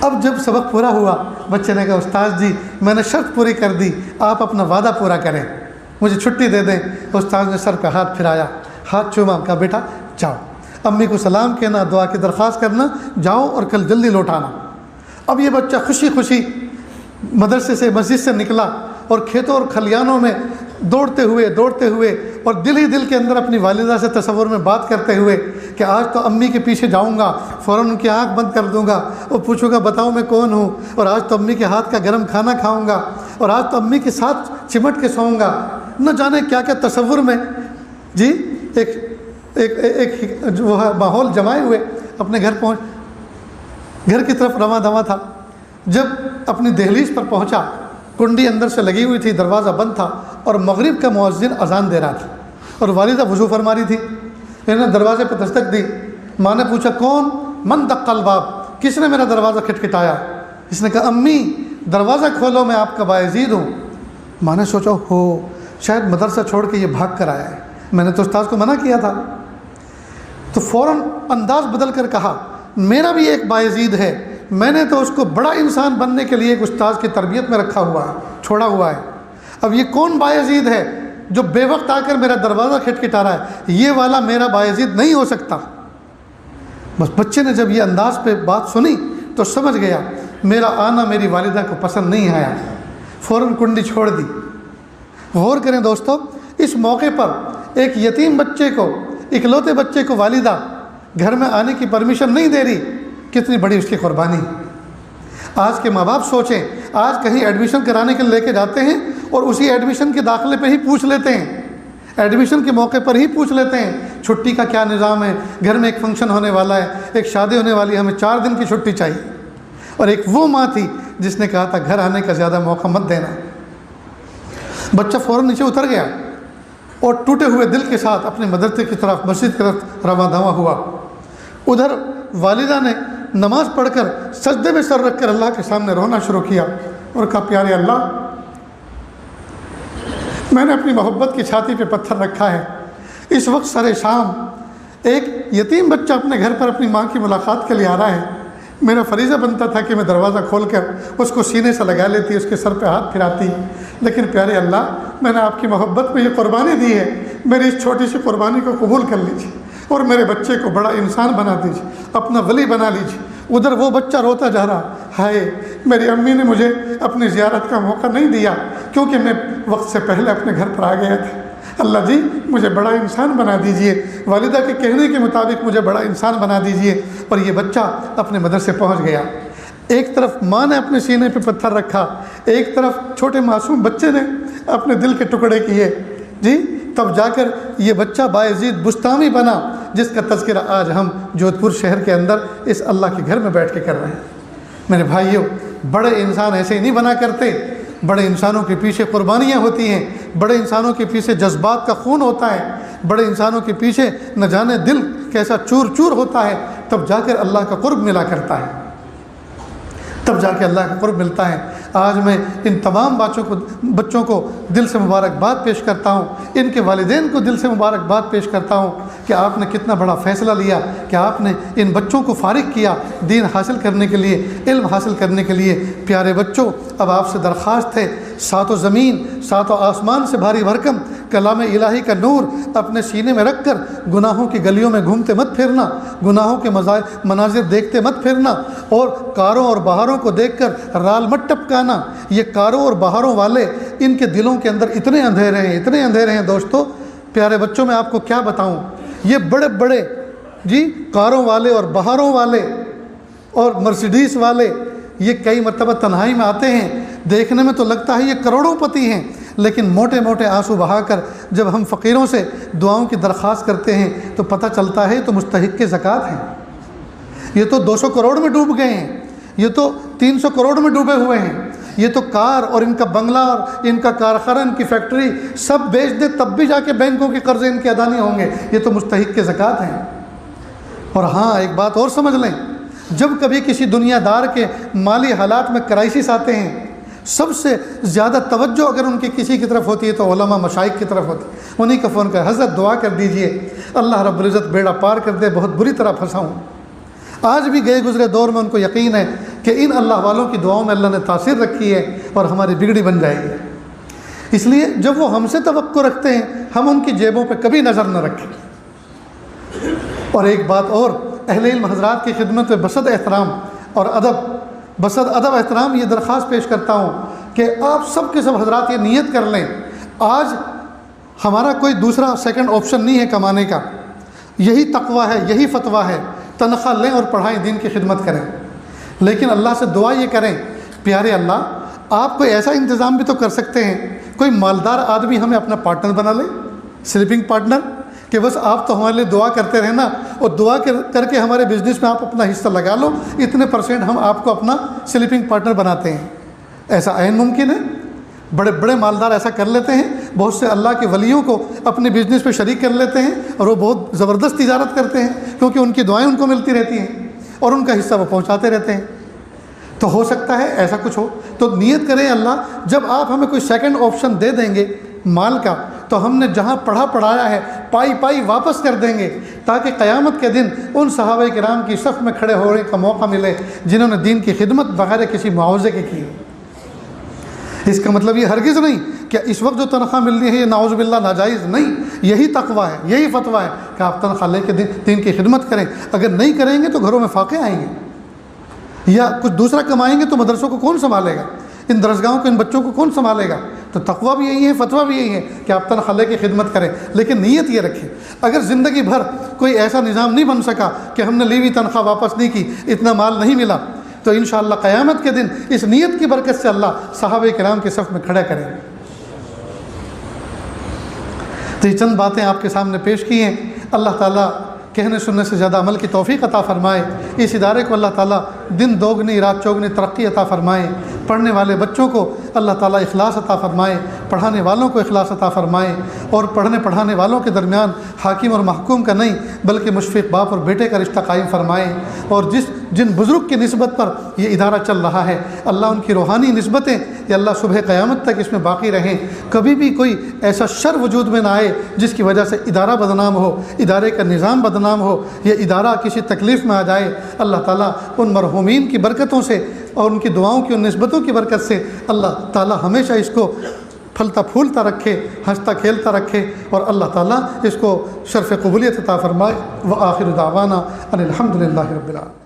S1: اب جب سبق پورا ہوا، بچے نے کہا استاد جی میں نے شرط پوری کر دی، آپ اپنا وعدہ پورا کریں، مجھے چھٹی دے دیں۔ استاد نے سر پہ ہاتھ پھرایا، ہاتھ چوما، کہا بیٹا جاؤ، امی کو سلام کہنا، دعا کی درخواست کرنا، جاؤ اور کل جلدی لوٹ آنا۔ اب یہ بچہ خوشی خوشی مدرسے سے، مسجد سے نکلا اور کھیتوں اور کھلیانوں میں دوڑتے ہوئے اور دل ہی دل کے اندر اپنی والدہ سے تصور میں بات کرتے ہوئے کہ آج تو امی کے پیچھے جاؤں گا، فوراً ان کی آنکھ بند کر دوں گا اور پوچھوں گا بتاؤ میں کون ہوں، اور آج تو امی کے ہاتھ کا گرم کھانا کھاؤں گا، اور آج تو امی کے ساتھ چمٹ کے سوؤں گا۔ نہ جانے کیا کیا تصور میں جی ایک وہ ماحول جمائے ہوئے اپنے گھر کی طرف رواں دواں تھا۔ جب اپنی دہلیز پر پہنچا، کنڈی اندر سے لگی ہوئی تھی، دروازہ بند تھا اور مغرب کا مؤذن اذان دے رہا تھا، اور والدہ وضو فرما رہی تھی۔ انہوں نے دروازے پہ دستک دی، ماں نے پوچھا کون؟ من دق الباب، کس نے میرا دروازہ کھٹکھٹایا؟ اس نے کہا امی دروازہ کھولو، میں آپ کا باعزید ہوں۔ ماں نے سوچا ہو شاید مدرسہ چھوڑ کے یہ بھاگ کر آیا ہے، میں نے تو استاد کو منع کیا تھا۔ تو فوراً انداز بدل کر کہا میرا بھی ایک باعزید ہے، میں نے تو اس کو بڑا انسان بننے کے لیے ایک استاذ کی تربیت میں رکھا ہوا ہے، چھوڑا ہوا ہے۔ اب یہ کون باعزید ہے جو بے وقت آ کر میرا دروازہ کھٹکھٹا رہا ہے؟ یہ والا میرا باعزید نہیں ہو سکتا۔ بس بچے نے جب یہ انداز پہ بات سنی تو سمجھ گیا میرا آنا میری والدہ کو پسند نہیں آیا، فوراً کنڈی چھوڑ دی۔ غور کریں دوستو، اس موقع پر ایک یتیم بچے کو، اکلوتے بچے کو والدہ گھر میں آنے کی پرمیشن نہیں دے رہی، کتنی بڑی اس کی قربانی۔ آج کے ماں باپ سوچیں، آج کہیں ایڈمیشن کرانے کے لے کے جاتے ہیں اور اسی ایڈمیشن کے داخلے پہ ہی پوچھ لیتے ہیں، ایڈمیشن کے موقع پر ہی پوچھ لیتے ہیں چھٹی کا کیا نظام ہے، گھر میں ایک فنکشن ہونے والا ہے، ایک شادی ہونے والی ہے، ہمیں 4 دن کی چھٹی چاہیے۔ اور ایک وہ ماں تھی جس نے کہا تھا گھر آنے کا زیادہ موقع مت دینا۔ بچہ فوراً نیچے اتر گیا اور ٹوٹے ہوئے دل کے ساتھ اپنے مدرسے کی طرف، مسجد کی طرف رواں دواں ہوا۔ ادھر والدہ نے نماز پڑھ کر سجدے میں سر رکھ کر اللہ کے سامنے رونا شروع کیا اور کہا پیارے اللہ، میں نے اپنی محبت کی چھاتی پہ پتھر رکھا ہے، اس وقت سر شام ایک یتیم بچہ اپنے گھر پر اپنی ماں کی ملاقات کے لیے آ رہا ہے، میرا فریضہ بنتا تھا کہ میں دروازہ کھول کر اس کو سینے سے لگا لیتی، اس کے سر پہ ہاتھ پھراتی، لیکن پیارے اللہ میں نے آپ کی محبت میں یہ قربانی دی ہے، میری اس چھوٹی سی قربانی کو قبول کر لیجیے اور میرے بچے کو بڑا انسان بنا دیجیے، اپنا ولی بنا لیجیے۔ ادھر وہ بچہ روتا جا رہا، ہائے میری امی نے مجھے اپنی زیارت کا موقع نہیں دیا کیونکہ میں وقت سے پہلے اپنے گھر پر آ گیا تھا، اللہ جی مجھے بڑا انسان بنا دیجئے، والدہ کے کہنے کے مطابق مجھے بڑا انسان بنا دیجئے۔ اور یہ بچہ اپنے مدرسے پہنچ گیا۔ ایک طرف ماں نے اپنے سینے پہ پتھر رکھا، ایک طرف چھوٹے معصوم بچے نے اپنے دل کے ٹکڑے کیے، جی تب جا کر یہ بچہ باعزید بستامی بنا، جس کا تذکرہ آج ہم جودھ پور شہر کے اندر اس اللہ کے گھر میں بیٹھ کے کر رہے ہیں۔ میرے بھائیوں، بڑے انسان ایسے ہی نہیں بنا کرتے، بڑے انسانوں کے پیچھے قربانیاں ہوتی ہیں، بڑے انسانوں کے پیچھے جذبات کا خون ہوتا ہے، بڑے انسانوں کے پیچھے نہ جانے دل کیسا چور چور ہوتا ہے، تب جا کر اللہ کا قرب ملا کرتا ہے، تب جا کے اللہ کا قرب ملتا ہے۔ آج میں ان تمام بچوں کو دل سے مبارکباد پیش کرتا ہوں، ان کے والدین کو دل سے مبارکباد پیش کرتا ہوں کہ آپ نے کتنا بڑا فیصلہ لیا کہ آپ نے ان بچوں کو فارغ کیا دین حاصل کرنے کے لیے، علم حاصل کرنے کے لیے۔ پیارے بچوں، اب آپ سے درخواست ہے، ساتوں زمین ساتوں آسمان سے بھاری بھرکم کلام الہی کا نور اپنے سینے میں رکھ کر گناہوں کی گلیوں میں گھومتے مت پھرنا، گناہوں کے مناظر دیکھتے مت پھرنا، اور کاروں اور بہاروں کو دیکھ کر رال مت ٹپکانا۔ یہ کاروں اور بہاروں والے، ان کے دلوں کے اندر اتنے اندھیرے ہیں دوستو، پیارے بچوں میں آپ کو کیا بتاؤں، یہ بڑے بڑے کاروں والے اور بہاروں والے اور مرسیڈیز والے یہ کئی مرتبہ تنہائی میں آتے ہیں، دیکھنے میں تو لگتا ہے یہ کروڑوں پتی ہیں، لیکن موٹے موٹے آنسو بہا کر جب ہم فقیروں سے دعاؤں کی درخواست کرتے ہیں تو پتہ چلتا ہے تو مستحق کے زکوٰۃ ہیں، یہ تو 200 کروڑ میں ڈوب گئے ہیں، یہ تو 300 کروڑ میں ڈوبے ہوئے ہیں، یہ تو کار اور ان کا بنگلہ اور ان کا کارخانہ، ان کی فیکٹری سب بیچ دے تب بھی جا کے بینکوں کے قرضے ان کے ادا نہیں ہوں گے، یہ تو مستحق کے زکوٰۃ ہیں۔ اور ہاں ایک بات اور سمجھ لیں، جب کبھی کسی دنیا دار کے مالی حالات میں کرائسس آتے ہیں، سب سے زیادہ توجہ اگر ان کی کسی کی طرف ہوتی ہے تو علماء مشائخ کی طرف ہوتی ہے۔ انہیں کا فون کر، حضرت دعا کر دیجئے اللہ رب العزت بیڑا پار کر دے، بہت بری طرح پھنسا ہوں۔ آج بھی گئے گزرے دور میں ان کو یقین ہے کہ ان اللہ والوں کی دعاؤں میں اللہ نے تاثیر رکھی ہے اور ہماری بگڑی بن جائے گی۔ اس لیے جب وہ ہم سے توقع رکھتے ہیں، ہم ان کی جیبوں پہ کبھی نظر نہ رکھیں۔ اور ایک بات اور، اہل علم حضرات کی خدمت میں بسط ادب احترام یہ درخواست پیش کرتا ہوں کہ آپ سب کے سب حضرات یہ نیت کر لیں، آج ہمارا کوئی دوسرا سیکنڈ آپشن نہیں ہے کمانے کا، یہی تقویٰ ہے، یہی فتویٰ ہے، تنخواہ لیں اور پڑھائیں، دین کی خدمت کریں۔ لیکن اللہ سے دعا یہ کریں، پیارے اللہ آپ کوئی ایسا انتظام بھی تو کر سکتے ہیں، کوئی مالدار آدمی ہمیں اپنا پارٹنر بنا لے، سلیپنگ پارٹنر، کہ بس آپ تو ہمارے لیے دعا کرتے رہنا اور دعا کر کے ہمارے بزنس میں آپ اپنا حصہ لگا لو، اتنے % ہم آپ کو اپنا سلیپنگ پارٹنر بناتے ہیں۔ ایسا عین ممکن ہے، بڑے بڑے مالدار ایسا کر لیتے ہیں، بہت سے اللہ کے ولیوں کو اپنے بزنس پہ شریک کر لیتے ہیں اور وہ بہت زبردست تجارت کرتے ہیں، کیونکہ ان کی دعائیں ان کو ملتی رہتی ہیں اور ان کا حصہ وہ پہنچاتے رہتے ہیں۔ تو ہو سکتا ہے ایسا کچھ ہو، تو نیت کریں اللہ جب آپ ہمیں کوئی سیکنڈ آپشن دے دیں گے مال کا، تو ہم نے جہاں پڑھایا ہے پائی واپس کر دیں گے، تاکہ قیامت کے دن ان صحابہ کرام کی صف میں کھڑے ہونے کا موقع ملے جنہوں نے دین کی خدمت بغیر کسی معاوضے کے کی۔ اس کا مطلب یہ ہرگز نہیں کہ اس وقت جو تنخواہ ملنی ہے یہ نعوذ باللہ ناجائز نہیں، یہی تقویٰ ہے، یہی فتویٰ ہے کہ آپ تنخواہ لے کے دین کی خدمت کریں۔ اگر نہیں کریں گے تو گھروں میں فاقے آئیں گے، یا کچھ دوسرا کمائیں گے تو مدرسوں کو کون سنبھالے گا، ان درسگاہوں کو، ان بچوں کو کون سنبھالے گا؟ تو تقویٰ بھی یہی ہے، فتویٰ بھی یہی ہے کہ آپ تنخواہ لے کے خدمت کریں، لیکن نیت یہ رکھیں۔ اگر زندگی بھر کوئی ایسا نظام نہیں بن سکا کہ ہم نے لی ہوئی تنخواہ واپس نہیں کی، اتنا مال نہیں ملا، تو انشاءاللہ قیامت کے دن اس نیت کی برکت سے اللہ صحابہ کرام کے صف میں کھڑا کرے۔ تو یہ چند باتیں آپ کے سامنے پیش کی ہیں، اللہ تعالیٰ کہنے سننے سے زیادہ عمل کی توفیق عطا فرمائے۔ اس ادارے کو اللہ تعالیٰ دن دوگنی رات چوگنی ترقی عطا فرمائے، پڑھنے والے بچوں کو اللہ تعالیٰ اخلاص عطا فرمائے، پڑھانے والوں کو اخلاص عطا فرمائے، اور پڑھانے والوں کے درمیان حاکم اور محکوم کا نہیں بلکہ مشفق باپ اور بیٹے کا رشتہ قائم فرمائے۔ اور جن بزرگ کی نسبت پر یہ ادارہ چل رہا ہے، اللہ ان کی روحانی نسبتیں یا اللہ صبح قیامت تک اس میں باقی رہیں، کبھی بھی کوئی ایسا شر وجود میں نہ آئے جس کی وجہ سے ادارہ بدنام ہو، ادارے کا نظام بدنام ہو، یا ادارہ کسی تکلیف میں آ جائے۔ اللہ تعالیٰ ان مرحومین کی برکتوں سے اور ان کی دعاؤں کی ان نسبتوں کی برکت سے اللہ تعالیٰ ہمیشہ اس کو پھلتا پھولتا رکھے، ہنستا کھیلتا رکھے، اور اللہ تعالیٰ اس کو شرف قبولیت عطا فرمائے۔ وآخر دعوانا ان الحمد للہ رب العالمین۔